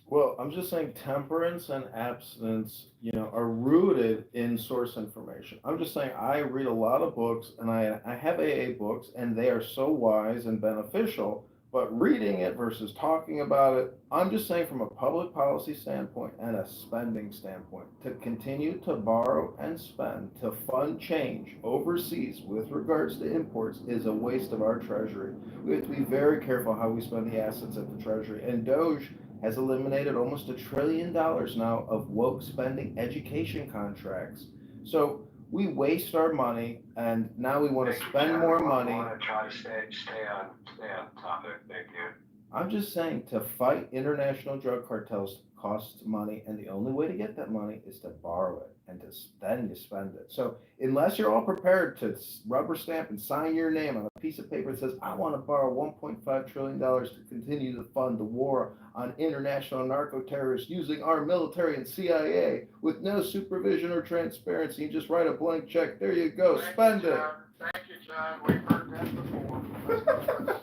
Speaker 4: Well, I'm just saying temperance and abstinence, you know, are rooted in source information. I'm just saying I read a lot of books and I have AA books and they are so wise and beneficial, but reading it versus talking about it, I'm just saying from a public policy standpoint and a spending standpoint, to continue to borrow and spend to fund change overseas with regards to imports is a waste of our treasury. We have to be very careful how we spend the assets at the treasury. And Doge has eliminated almost $1 trillion now of woke spending education contracts. So we waste our money, and now we want to spend more money.
Speaker 3: I want to try to stay on topic. Thank you.
Speaker 4: I'm just saying to fight international drug cartels costs money, and the only way to get that money is to borrow it, and then you spend it. So unless you're all prepared to rubber stamp and sign your name on a piece of paper that says, I want to borrow $1.5 trillion to continue to fund the war on international narco-terrorists using our military and CIA with no supervision or transparency, and just write a blank check, there you go, spend it.
Speaker 2: Thank you, John. We've heard that before.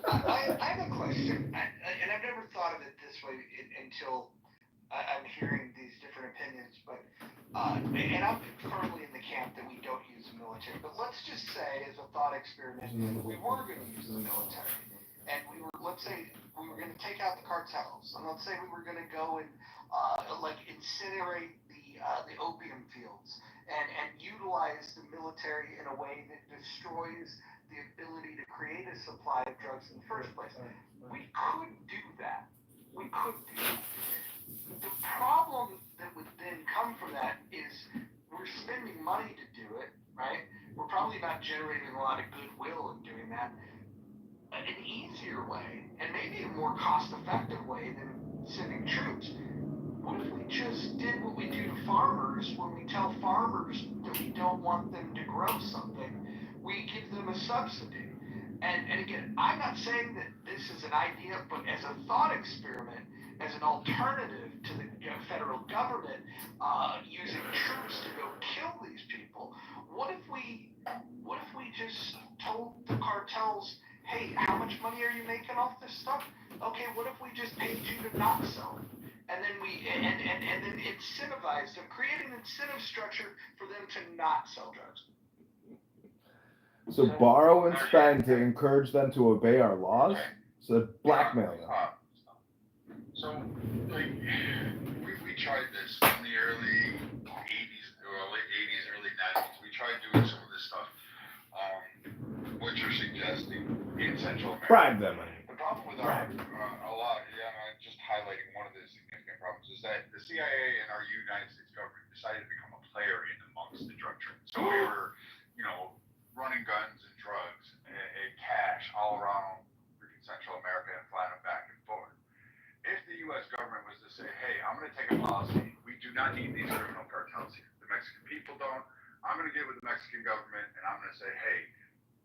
Speaker 12: I have a question, and I've never thought of it this way until I'm hearing these different opinions, but and I'm firmly in the camp that we don't use the military. But let's just say, as a thought experiment, we were going to use the military, and let's say we were going to take out the cartels, and let's say we were going to go and like incinerate the opium fields and utilize the military in a way that destroys the ability to create a supply of drugs in the first place. We could do that. We could do that. The problem that would then come from that is we're spending money to do it, right? We're probably not generating a lot of goodwill in doing that. An easier way, and maybe a more cost-effective way than sending troops, what if we just did what we do to farmers when we tell farmers that we don't want them to grow something? We give them a subsidy. And again, I'm not saying that this is an idea, but as a thought experiment, as an alternative to the federal government using troops to go kill these people, what if we just told the cartels, hey, how much money are you making off this stuff? Okay, what if we just paid you to not sell it? And then and then incentivized them, create an incentive structure for them to not sell drugs.
Speaker 4: So borrow and spend to encourage them to obey our laws? So blackmail them.
Speaker 5: So, like, we tried this in the early 80s, or late 80s, early 90s. We tried doing some of this stuff. What you're suggesting in Central America.
Speaker 4: Bribe them.
Speaker 5: The problem with a lot
Speaker 9: highlighting one of the significant problems is that the CIA and our United States government decided to become a player in amongst the drug trade. So we were, running guns and drugs and cash all around freaking Central America and flying them back and forth. If the U.S. government was to say, hey, I'm going to take a policy, we do not need these criminal cartels here. The Mexican people don't. I'm going to get with the Mexican government and I'm going to say, hey,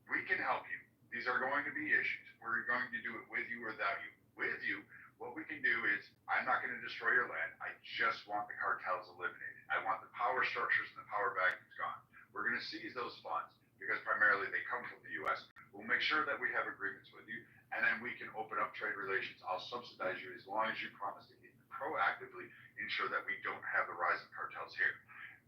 Speaker 9: we can help you. These are going to be issues. We're going to do it with you or without you. With you, what we can do is, I'm not going to destroy your land. I just want the cartels eliminated. I want the power structures and the power vacuums gone. We're going to seize those funds because primarily they come from the U.S. We'll make sure that we have agreements with you, and then we can open up trade relations. I'll subsidize you as long as you promise to proactively ensure that we don't have the rise of cartels here.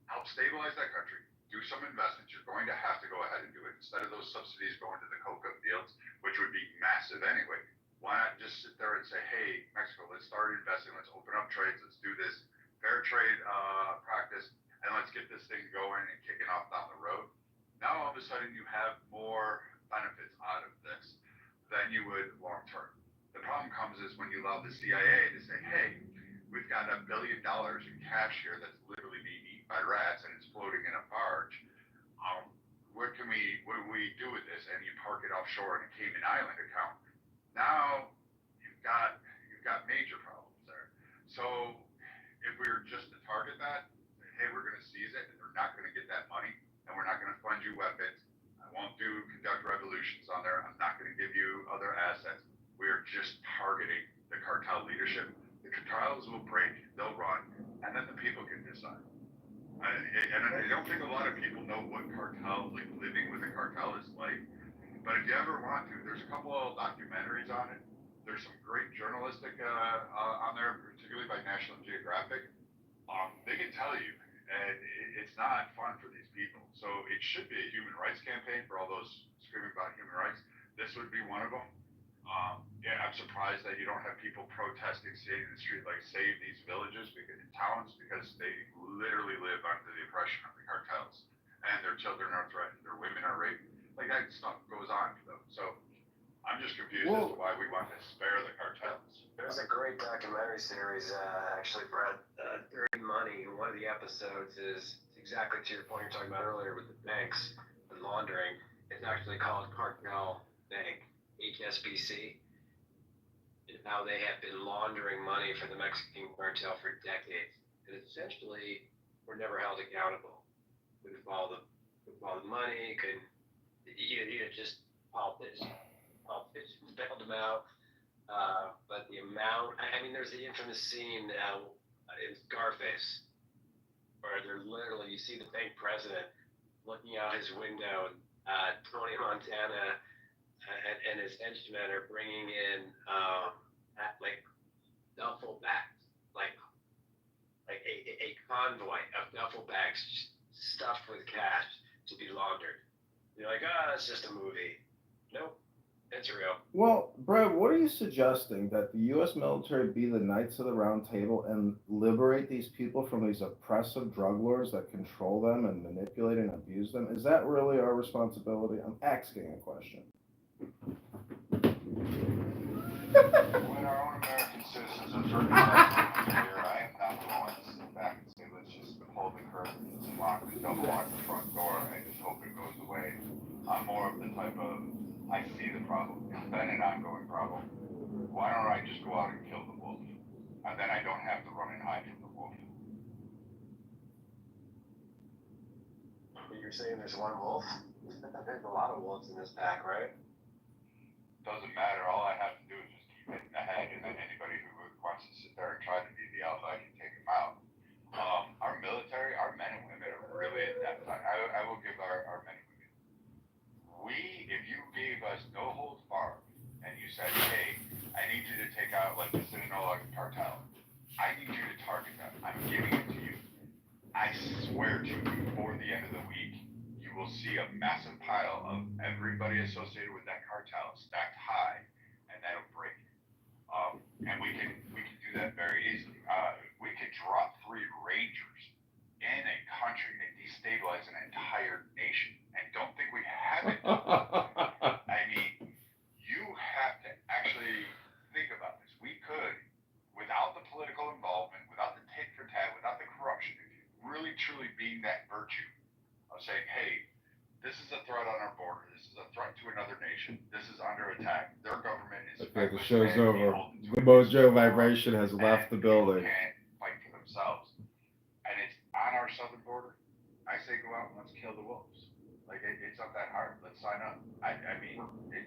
Speaker 9: Help stabilize that country. Do some investments. You're going to have to go ahead and do it. Instead of those subsidies going to the coca fields, which would be massive anyway, why not just sit there and say, hey, Mexico, let's start investing. Let's open up trades. Let's do this fair trade practice, and let's get this thing going and kicking off down the road. Now, all of a sudden, you have more benefits out of this than you would long term. The problem comes is when you allow the CIA to say, hey, we've got $1 billion in cash here that's literally being eaten by rats and it's floating in a barge. What do we do with this? And you park it offshore in a Cayman Island account. Now you've got major problems there. So if we were just to target that, say, hey, we're going to seize it and we're not going to get that money and we're not going to fund you weapons. I won't conduct revolutions on there. I'm not going to give you other assets. We are just targeting the cartel leadership. The cartels will break, they'll run, and then the people can decide. And I don't think a lot of people know what living with a cartel is like. But if you ever want to, there's a couple of documentaries on it. There's some great journalistic on there, particularly by National Geographic. They can tell you, and it's not fun for these people. So it should be a human rights campaign for all those screaming about human rights. This would be one of them. I'm surprised that you don't have people protesting, staying in the street, like save these villages towns, because they literally live under the oppression of the cartels, and their children are threatened, their women are raped. Like that stuff goes on for them. So I'm just confused as to why we want to spare the cartels.
Speaker 3: There's a great documentary series, actually, Brad, Dirty Money. One of the episodes is exactly to your point you're talking about earlier with the banks and laundering. It's actually called Cartel Bank, HSBC, and how they have been laundering money for the Mexican cartel for decades. And essentially, we're never held accountable. We follow the money, just politicians bailed them out. But the amount, there's the infamous scene in Scarface, where they're literally, you see the bank president looking out his window, and Tony Montana and his henchmen are bringing in like duffel bags, like a convoy of duffel bags stuffed with cash to be laundered. You're like, it's just a movie. Nope, it's real.
Speaker 4: Well, Brad, what are you suggesting? That the U.S. military be the Knights of the Round Table and liberate these people from these oppressive drug lords that control them and manipulate and abuse them? Is that really our responsibility? I'm asking a question.
Speaker 9: When our own American citizens are recognized here, I am not going to sit back and say, let's just hold the curtains and lock the double lock the front door and just hope it goes away. I'm more of the type of, I see the problem. It's been an ongoing problem. Why don't I just go out and kill the wolf? And then I don't have to run and hide from the wolf.
Speaker 3: You're saying there's one wolf? There's a lot of wolves in this pack, right?
Speaker 9: Doesn't matter. All I have to do is just keep hitting the head, and then anybody who wants to sit there and try to be the alpha, I can take them out. Our military, our men and women are really adept. I will give our men and women. If you gave us no holds barred, and you said, hey, I need you to take out like the Sinaloa cartel, I need you to target them. I'm giving it to you. I swear to you, before the end of the week, you will see a massive pile of everybody associated with that cartel stacked high, and that'll break. And we can do that very easily. We could drop 3 Rangers in a country and destabilize an entire nation. And don't think we haven't. You have to actually think about this. We could, without saying, hey, this is a threat on our border. This is a threat to another nation. This is under attack. Their government is.
Speaker 4: Okay, the show's over. The mojo vibration has left the building.
Speaker 9: Can't fight for themselves, and it's on our southern border. I say go out and let's kill the wolves. Like it's not that hard. Let's sign up. I mean,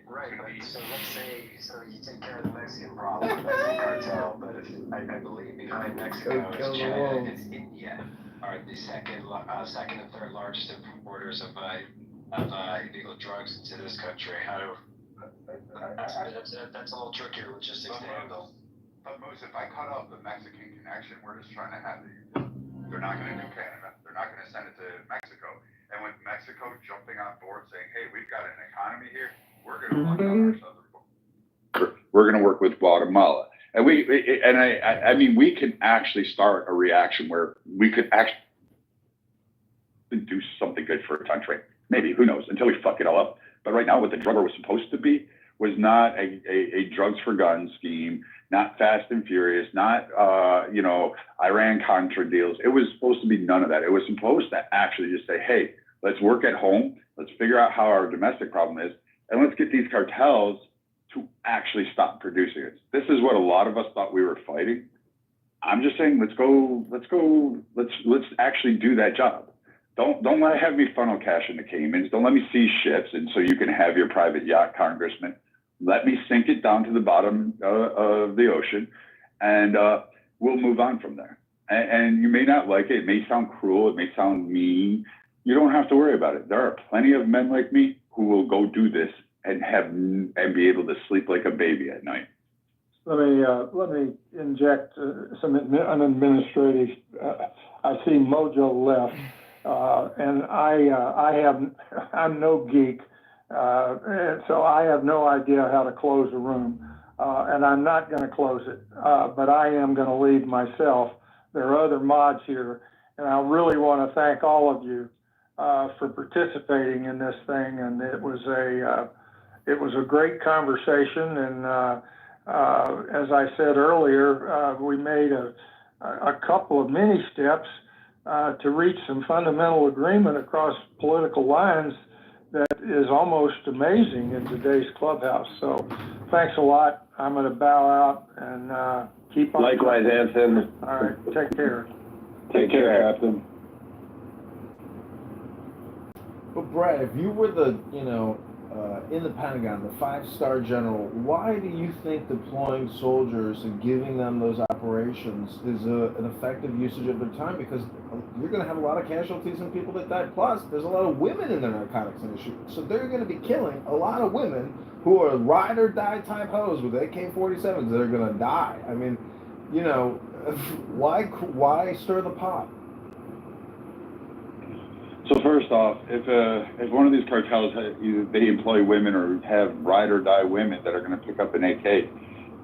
Speaker 3: right. But so let's say you take care of the Mexican problem, Mexican cartel, but I believe behind Mexico is China, it's India are the second and third largest importers of illegal drugs into this country. How do that's a little trickier logistics to handle.
Speaker 9: But Moose, if I cut off the Mexican connection, we're just trying to have it. They're not going to do Canada. They're not going to send it to Mexico. And with Mexico jumping on board saying, hey, we've got an economy here, we're going to work on our southern border. We're going to work with Guatemala. And I mean, we can actually start a reaction where we could actually do something good for a country. Maybe, who knows, until we fuck it all up. But right now, what the drug war was supposed to be was not a drugs for guns scheme, not Fast and Furious, not, Iran-Contra deals. It was supposed to be none of that. It was supposed to actually just say, hey, let's work at home. Let's figure out how our domestic problem is. And let's get these cartels to actually stop producing it. This is what a lot of us thought we were fighting. I'm just saying, let's actually do that job. Don't have me funnel cash into Caymans. Don't let me see ships and so you can have your private yacht, Congressman. Let me sink it down to the bottom of the ocean, and we'll move on from there. And you may not like it. It may sound cruel. It may sound mean. You don't have to worry about it. There are plenty of men like me who will go do this and be able to sleep like a baby at night.
Speaker 19: Let me inject an administrative. I see Mojo left, and I'm no geek, and so I have no idea how to close a room, and I'm not going to close it, but I am going to leave myself. There are other mods here, and I really want to thank all of you for participating in this thing, and it was a great conversation, and as I said earlier, we made a couple of mini steps to reach some fundamental agreement across political lines that is almost amazing in today's clubhouse. So thanks a lot. I'm going to bow out and keep on.
Speaker 8: Likewise, Anson.
Speaker 19: All right. Take care.
Speaker 8: Take care, Captain.
Speaker 4: But Brad, if you were the, in the Pentagon, the 5-star general, why do you think deploying soldiers and giving them those operations is an effective usage of their time? Because you're going to have a lot of casualties and people that die. Plus, there's a lot of women in the narcotics industry. So they're going to be killing a lot of women who are ride or die type hoes with AK-47s that are going to die. I mean, why stir the pot?
Speaker 9: So first off, if one of these cartels, either they employ women or have ride or die women that are going to pick up an AK,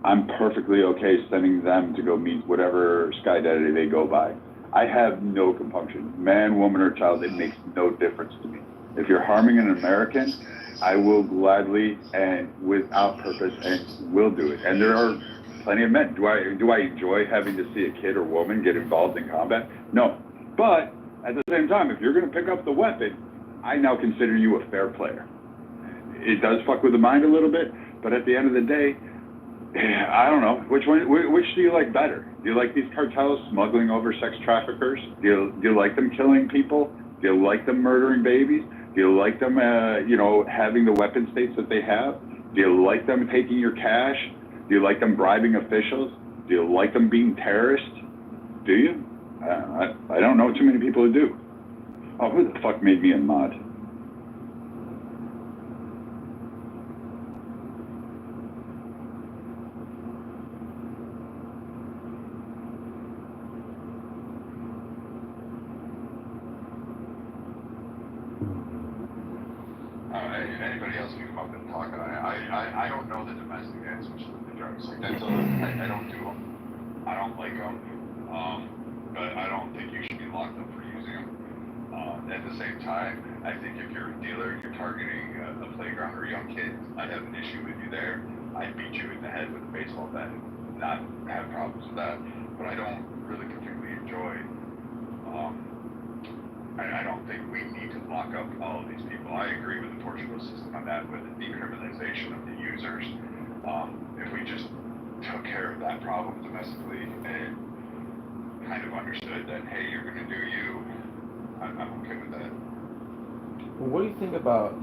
Speaker 9: I'm perfectly okay sending them to go meet whatever sky daddy they go by. I have no compunction. Man, woman, or child, it makes no difference to me. If you're harming an American, I will gladly and without purpose and will do it. And there are plenty of men. Do I enjoy having to see a kid or woman get involved in combat? No. But at the same time, if you're going to pick up the weapon, I now consider you a fair player. It does fuck with the mind a little bit, but at the end of the day, I don't know. Which do you like better? Do you like these cartels smuggling over sex traffickers? Do you like them killing people? Do you like them murdering babies? Do you like them, having the weapon states that they have? Do you like them taking your cash? Do you like them bribing officials? Do you like them being terrorists? Do you? I don't know too many people who do. Oh, who the fuck made me a mod? Anybody else can come up and talk on it. I don't know the domestic answers to the drugs. Like that's I don't do them. I don't like them. But I don't think you should be locked up for using them. At the same time, I think if you're a dealer and you're targeting a playground or young kids, I'd have an issue with you there. I'd beat you in the head with a baseball bat and not have problems with that. But I don't really particularly enjoy I don't think we need to lock up all of these people. I agree with the Portugal system on that, with the decriminalization of the users. If we just took care of that problem domestically and kind of understood that, hey, you're going to do you, I'm okay with that.
Speaker 4: Well, what do you think about,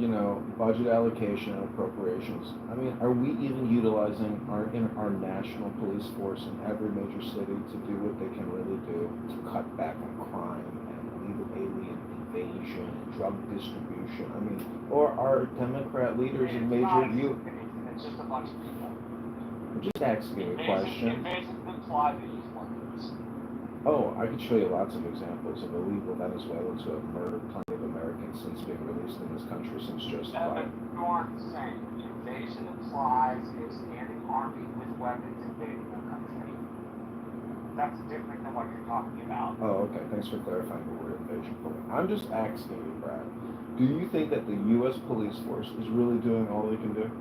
Speaker 4: budget allocation and appropriations? I mean, are we even utilizing our national police force in every major city to do what they can really do to cut back on crime and illegal alien invasion and drug distribution? I mean, or are Democrat leaders in major
Speaker 12: It's just a bunch of people.
Speaker 4: I'm just asking you a question.
Speaker 12: Invasive imply they use weapons.
Speaker 4: Oh, I could show you lots of examples of illegal Venezuelans who have murdered plenty of Americans since being released in this country since Joseph Biden.
Speaker 12: You aren't saying invasion implies a standing army with weapons invading the country. That's different than what you're talking about.
Speaker 4: Oh, okay. Thanks for clarifying the word invasion for me. I'm just asking you, Brad. Do you think that the U.S. police force is really doing all they can do?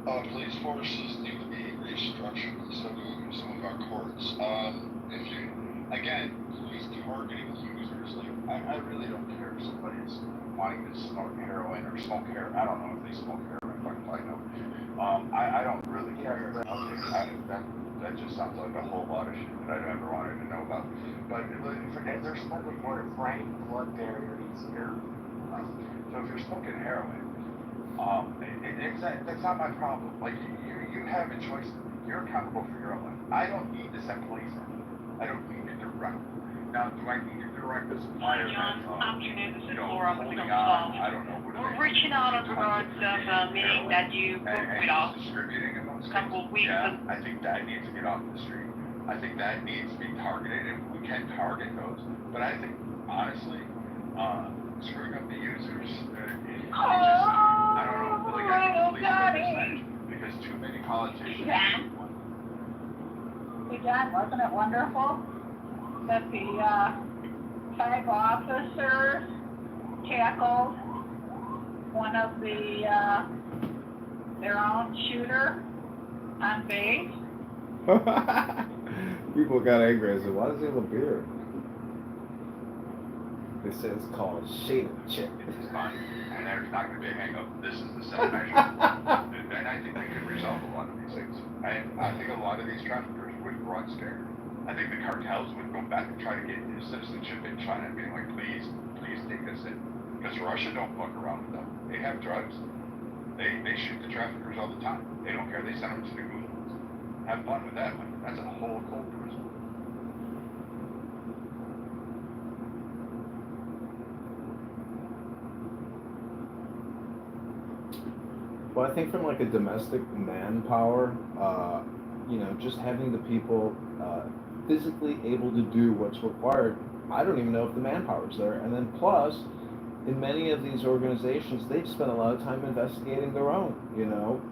Speaker 5: Police forces need to be restructured, so do some of our courts. If you, again, police targeting users, like, I really don't care if somebody's wanting to snort heroin or smoke heroin. I don't know if they smoke heroin, but I know. I don't really care. That just sounds like a whole lot of shit that I never wanted to know about. But if they're smoking more brain blood barrier easier. So if you're smoking heroin, that's not my problem. Like, you have a choice. You're accountable for your own life. I don't need to send police in. I don't need to direct. Now, do I need to direct this fire?
Speaker 20: John, afternoon, this is Laura with
Speaker 5: holding
Speaker 20: the
Speaker 5: on, I don't know what
Speaker 20: We're reaching out on regards of a meeting that you booked with us
Speaker 5: distributing amongst
Speaker 20: a couple of weeks
Speaker 5: yeah,
Speaker 20: ago.
Speaker 5: I think that needs to get off the street. I think that needs to be targeted, and we can target those. But I think, honestly, screwing up the users, I don't know, like, I think police are because too many politicians.
Speaker 20: Hey, John, wasn't it wonderful that the 5 officers tackled one of their own shooter on base?
Speaker 4: People got angry. I said, why does he have a beard? They said it's called shade chick.
Speaker 5: It's fine. And there's not going to be a hang up. This is the set measure. And I think they can resolve a lot of these things. And I think a lot of these traffickers would run scared. I think the cartels would go back and try to get citizenship in China and being like, please take us in. Because Russia don't fuck around with them. They have drugs. They shoot the traffickers all the time. They don't care. They send them to the gulags. Have fun with that one. That's a whole cold prison.
Speaker 4: Well, I think from like a domestic manpower, just having the people physically able to do what's required, I don't even know if the manpower's there. And then plus, in many of these organizations, they've spent a lot of time investigating their own,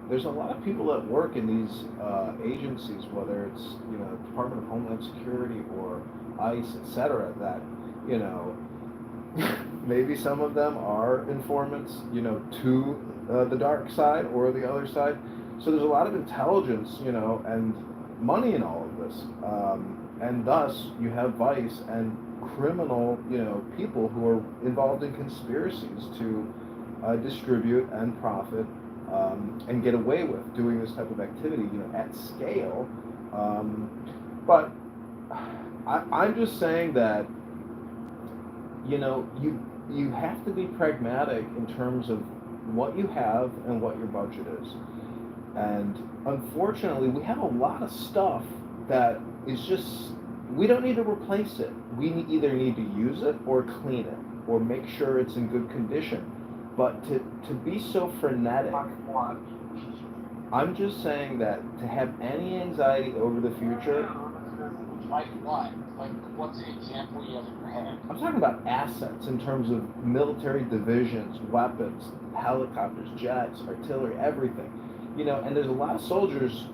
Speaker 4: There's a lot of people that work in these agencies, whether it's, Department of Homeland Security or ICE, et cetera, that, maybe some of them are informants, to the dark side or the other side. So there's a lot of intelligence, and money in all of this. And thus you have vice and criminal, people who are involved in conspiracies to distribute and profit and get away with doing this type of activity, at scale. But I'm just saying that, you have to be pragmatic in terms of what you have and what your budget is. And unfortunately, we have a lot of stuff that is just, we don't need to replace it. We either need to use it or clean it or make sure it's in good condition. But to be so frenetic, I'm just saying that to have any anxiety over the future.
Speaker 12: Like what? Like, what's the example you have in your head?
Speaker 4: I'm talking about assets in terms of military divisions, weapons, helicopters, jets, artillery, everything. And there's a lot of soldiers,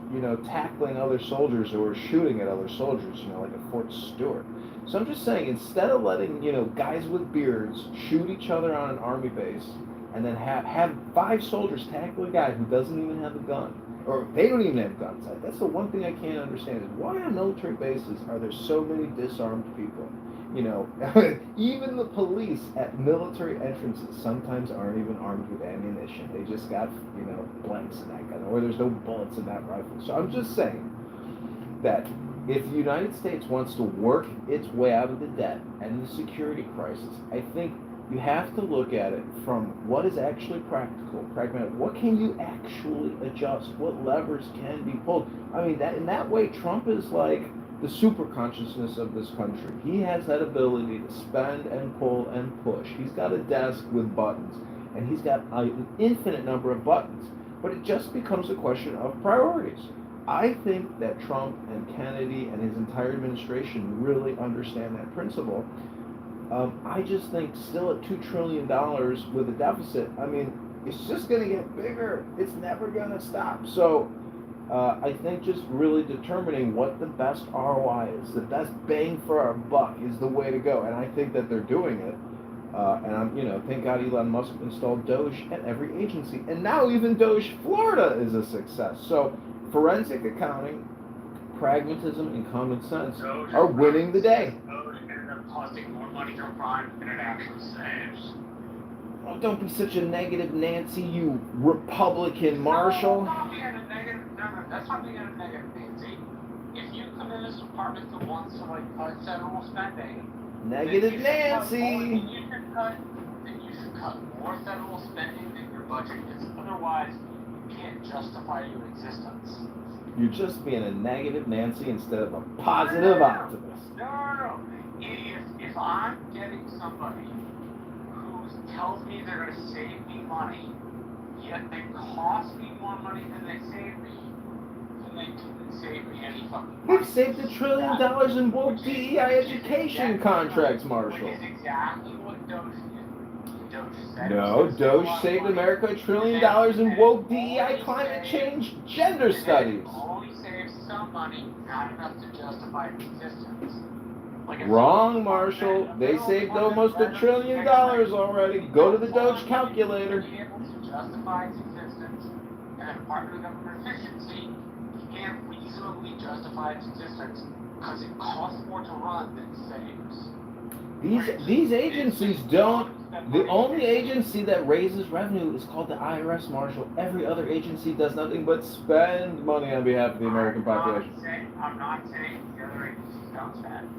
Speaker 4: tackling other soldiers or shooting at other soldiers, like at Fort Stewart. So I'm just saying, instead of letting, guys with beards shoot each other on an army base and then have 5 soldiers tackle a guy who doesn't even have a gun, or they don't even have guns. That's the one thing I can't understand is why on military bases are there so many disarmed people? You know, even the police at military entrances sometimes aren't even armed with ammunition. They just got, you know, blanks in that gun, or there's no bullets in that rifle. So I'm just saying that if the United States wants to work its way out of the debt and the security crisis, I think you have to look at it from what is actually practical, pragmatic. What can you actually adjust? What levers can be pulled? I mean, that in that way, Trump is like the super consciousness of this country. He has that ability to spend and pull and push. He's got a desk with buttons, and he's got an infinite number of buttons. But it just becomes a question of priorities. I think that Trump and Kennedy and his entire administration really understand that principle. I just think still at $2 trillion with a deficit, I mean, it's just going to get bigger. It's never going to stop. So I think just really determining what the best ROI is, the best bang for our buck is the way to go. And I think that they're doing it. And I'm, you know, thank God Elon Musk installed Doge at every agency. And now even Doge Florida is a success. So forensic accounting, pragmatism, and common sense are winning the day.
Speaker 18: Doge ended up costing more money to run than it actually saves.
Speaker 4: Oh, don't be such a negative Nancy, you Republican Marshall.
Speaker 18: No, I'm not being a negative. No, that's not being a negative Nancy. If you come in this department that wants to like cut federal spending,
Speaker 4: Negative Nancy.
Speaker 18: Then you should cut more federal spending than your budget is. Otherwise, you can't justify your existence.
Speaker 4: You're just being a negative Nancy instead of a positive optimist.
Speaker 18: No. If I'm getting somebody who tells me they're going to save me money, yet they cost me more money than they save me, then they didn't save me any fucking money.
Speaker 4: They've saved $1 trillion in woke DEI education contracts, Marshall.
Speaker 18: Which is exactly what Doge did. Doge said
Speaker 4: No, Doge saved America $1 trillion in woke DEI climate change gender studies.
Speaker 18: Only saves some money, not enough to justify its existence.
Speaker 4: Wrong, Marshall. They saved almost $1 trillion already. Go to the Doge calculator.
Speaker 18: To be able to justify its existence, and a Department of Government Efficiency can't reasonably justify its existence because it costs more to run than it saves.
Speaker 4: These agencies don't. The only agency that raises revenue is called the IRS, Marshall. Every other agency does nothing but spend money on behalf of the American population.
Speaker 18: I'm not saying the other agencies don't spend.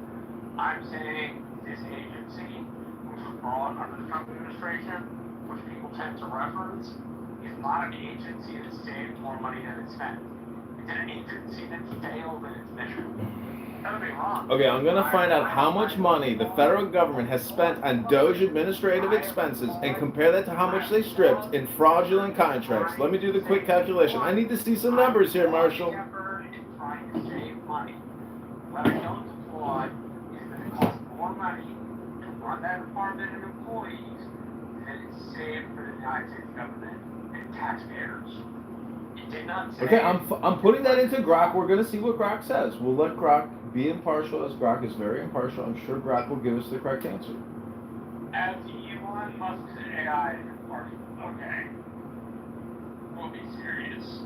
Speaker 18: I'm saying this agency, which was brought under the Trump administration, which people tend to reference, is not an agency that saved more money than it spent. It's an agency that failed in its mission. Don't be wrong.
Speaker 4: Okay, I'm gonna find out how much money the federal government has spent on Doge administrative expenses and compare that to how much they stripped in fraudulent contracts. Let me do the quick calculation. I need to see some numbers here, Marshall.
Speaker 18: Trying to save money. What I don't applaud is that it costs more money to run that department of employees than it's saved for the United States government and taxpayers. It did not save.
Speaker 4: Okay, I'm putting that into Grok. We're gonna see what Grok says. We'll let Grok be impartial, as Grok is very impartial. I'm sure Grok will give us the correct answer.
Speaker 18: As Elon Musk's AI is impartial, okay. We'll be serious.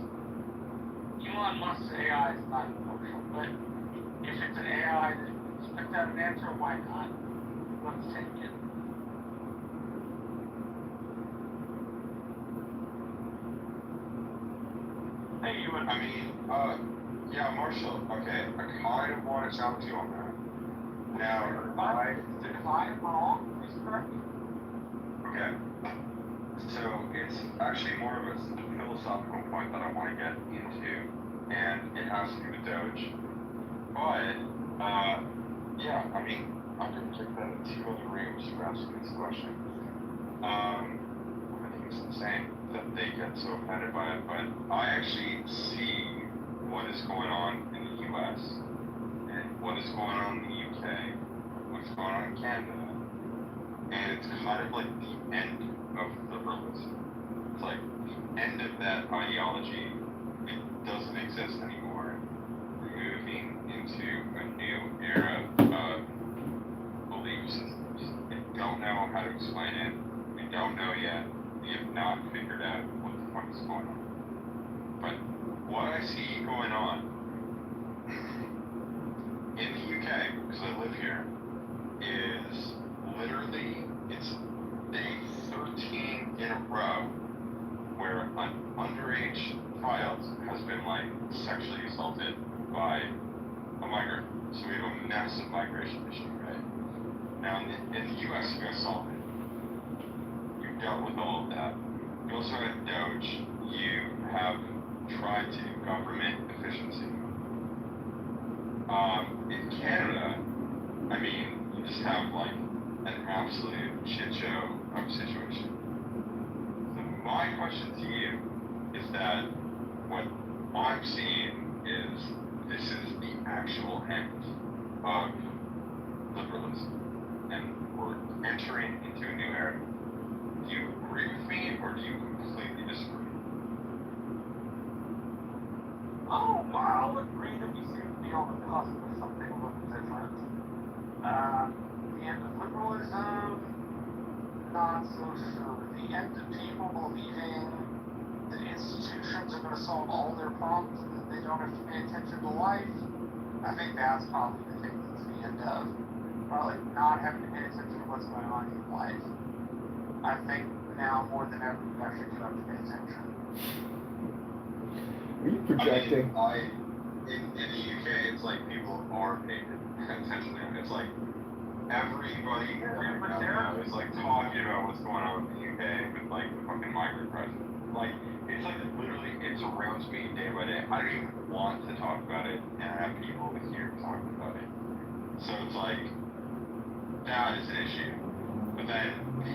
Speaker 18: Elon Musk's AI is not impartial, but if it's an AI that spits out an answer, why not? Let's take it. Hey, Ewan.
Speaker 21: I mean, yeah, Marshall, okay, I kind of want to challenge you on that. Now,
Speaker 18: If I'm wrong, please correct me.
Speaker 21: okay, so it's actually more of a philosophical point that I want to get into, and it has to do with Doge. But, yeah, I mean, I'm going to check that in 2 other rooms for asking this question. I think it's insane that they get so offended by it, but I actually see what is going on in the US, and what is going on in the UK, what's going on in Canada, and it's kind of like the end of liberalism. It's like the end of that ideology. It doesn't exist anymore. We're moving into a new era of belief systems. I don't know how to explain it. We don't know yet. We have not figured out what the fuck is going on. But what I see going on in the UK, because I live here, is literally, it's day 13 in a row where an underage child has been like sexually assaulted by a migrant. So we have a massive migration issue, right? Now in the US, you guys solved it. You dealt with all of that. You also had Doge. You have tried to government efficiency. In Canada, I mean, you just have like an absolute shit show of a situation. So my question to you is that what I'm seeing is this is the actual end of liberalism, and we're entering into a new era. Do you agree with me, or do you completely disagree?
Speaker 18: Oh, I'll agree that we seem to be on the cusp of something a little different. The end of liberalism, not so sure. The end of people believing that institutions are going to solve all their problems and that they don't have to pay attention to life. I think that's probably the thing that's the end of. Probably not having to pay attention to what's going on in your life. I think now more than ever you actually do have to pay attention.
Speaker 4: Are you projecting?
Speaker 21: In the UK, it's like people are paying attention to it. It's like everybody right now is like talking about what's going on with the UK with like the fucking migrant crisis. Like, it's like literally, it surrounds me day by day. I don't even want to talk about it, and I have people here talking about it. So it's like, that is an issue. But then the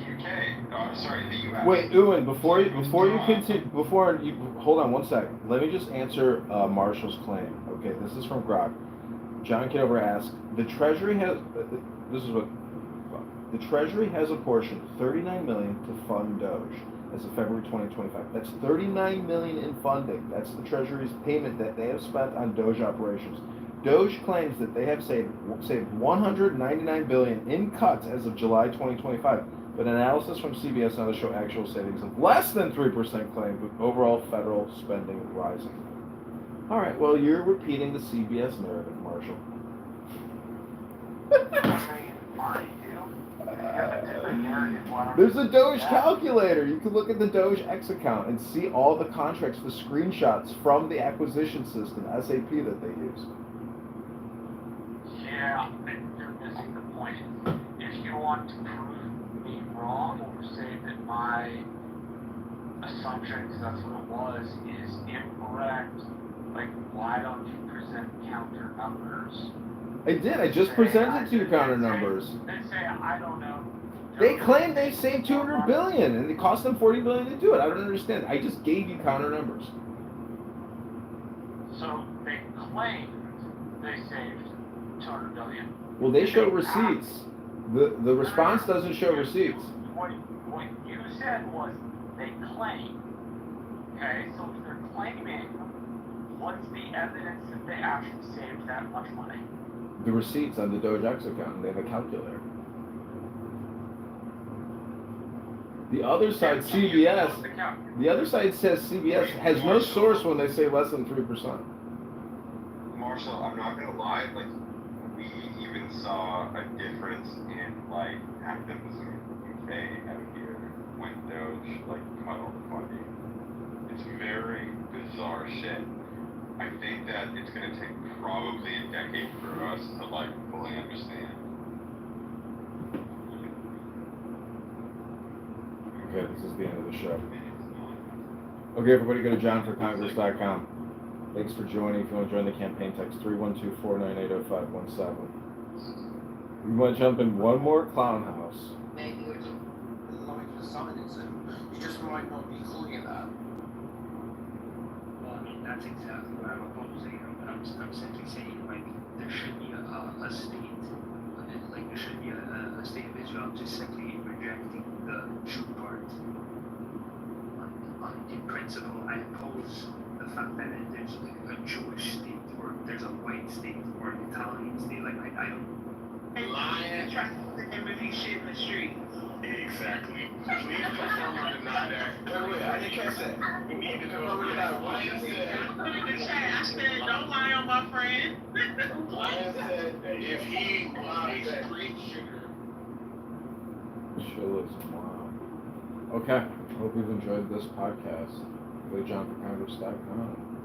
Speaker 21: the US.
Speaker 4: Wait, Ewan, before you continue, hold on one second. Let me just answer Marshall's claim. Okay, this is from Grok. John Kitover asks, the Treasury has apportioned $39 million to fund Doge as of February 2025. That's $39 million in funding. That's the Treasury's payment that they have spent on Doge operations. Doge claims that they have saved $199 billion in cuts as of July 2025. But analysis from CBS and others show actual savings of less than 3% claimed, with overall federal spending rising. All right, well, you're repeating the CBS narrative, Marshall. There's a Doge calculator. You can look at the Doge X account and see all the contracts, the screenshots from the acquisition system, SAP, that they use.
Speaker 18: Yeah, you're missing the point. If you want to prove me wrong or say that my assumption, because that's what it was, is incorrect, like, why don't you present counter numbers?
Speaker 4: I did. I just presented to you counter numbers.
Speaker 18: They say, I don't know.
Speaker 4: They claim they saved $200 billion, and it cost them $40 billion to do it. I don't understand. I just gave you counter numbers.
Speaker 18: So they claimed they saved $200 billion.
Speaker 4: Well, they show receipts. The response doesn't show receipts.
Speaker 18: What you said was they claim. Okay, so if they're claiming, what's the evidence that they actually saved that much money?
Speaker 4: The receipts on the Doge X account, and they have a calculator. The other side, CBS, the other side says CBS has no source when they say less than 3%.
Speaker 21: Marshall, I'm not gonna lie, like, we even saw a difference in, like, activism in UK out here when Doge, like, cut all the funding. It's very bizarre shit. I think that it's gonna take probably a decade for us to, like, fully understand.
Speaker 4: Okay, this is the end of the show. Okay, everybody go to johnforcongress.com. Thanks for joining. If you want to join the campaign, text 312-498-0517. We want to jump in one more clown house.
Speaker 2: Maybe you're just allowing for communism. You just might not be clear that.
Speaker 14: Well, I mean, that's exactly what I'm opposing. I'm simply saying, like, there should be a state, like, there should be a state of Israel just simply rejecting the Jew part. In principle, I oppose the fact that there's like a Jewish state, or there's a white state, or an Italian state. Like, I don't.
Speaker 22: Lying, trying to put everything shit in the streets. Exactly. We need to confirm or deny that. Wait, I didn't catch that. We need to confirm or deny what you said. put in the chat. I said, don't lie on my friend.
Speaker 5: Lion said if he was a street shooter.
Speaker 4: Chillism, wow. Okay, hope you've enjoyed this podcast. GoJohnForCongress.com.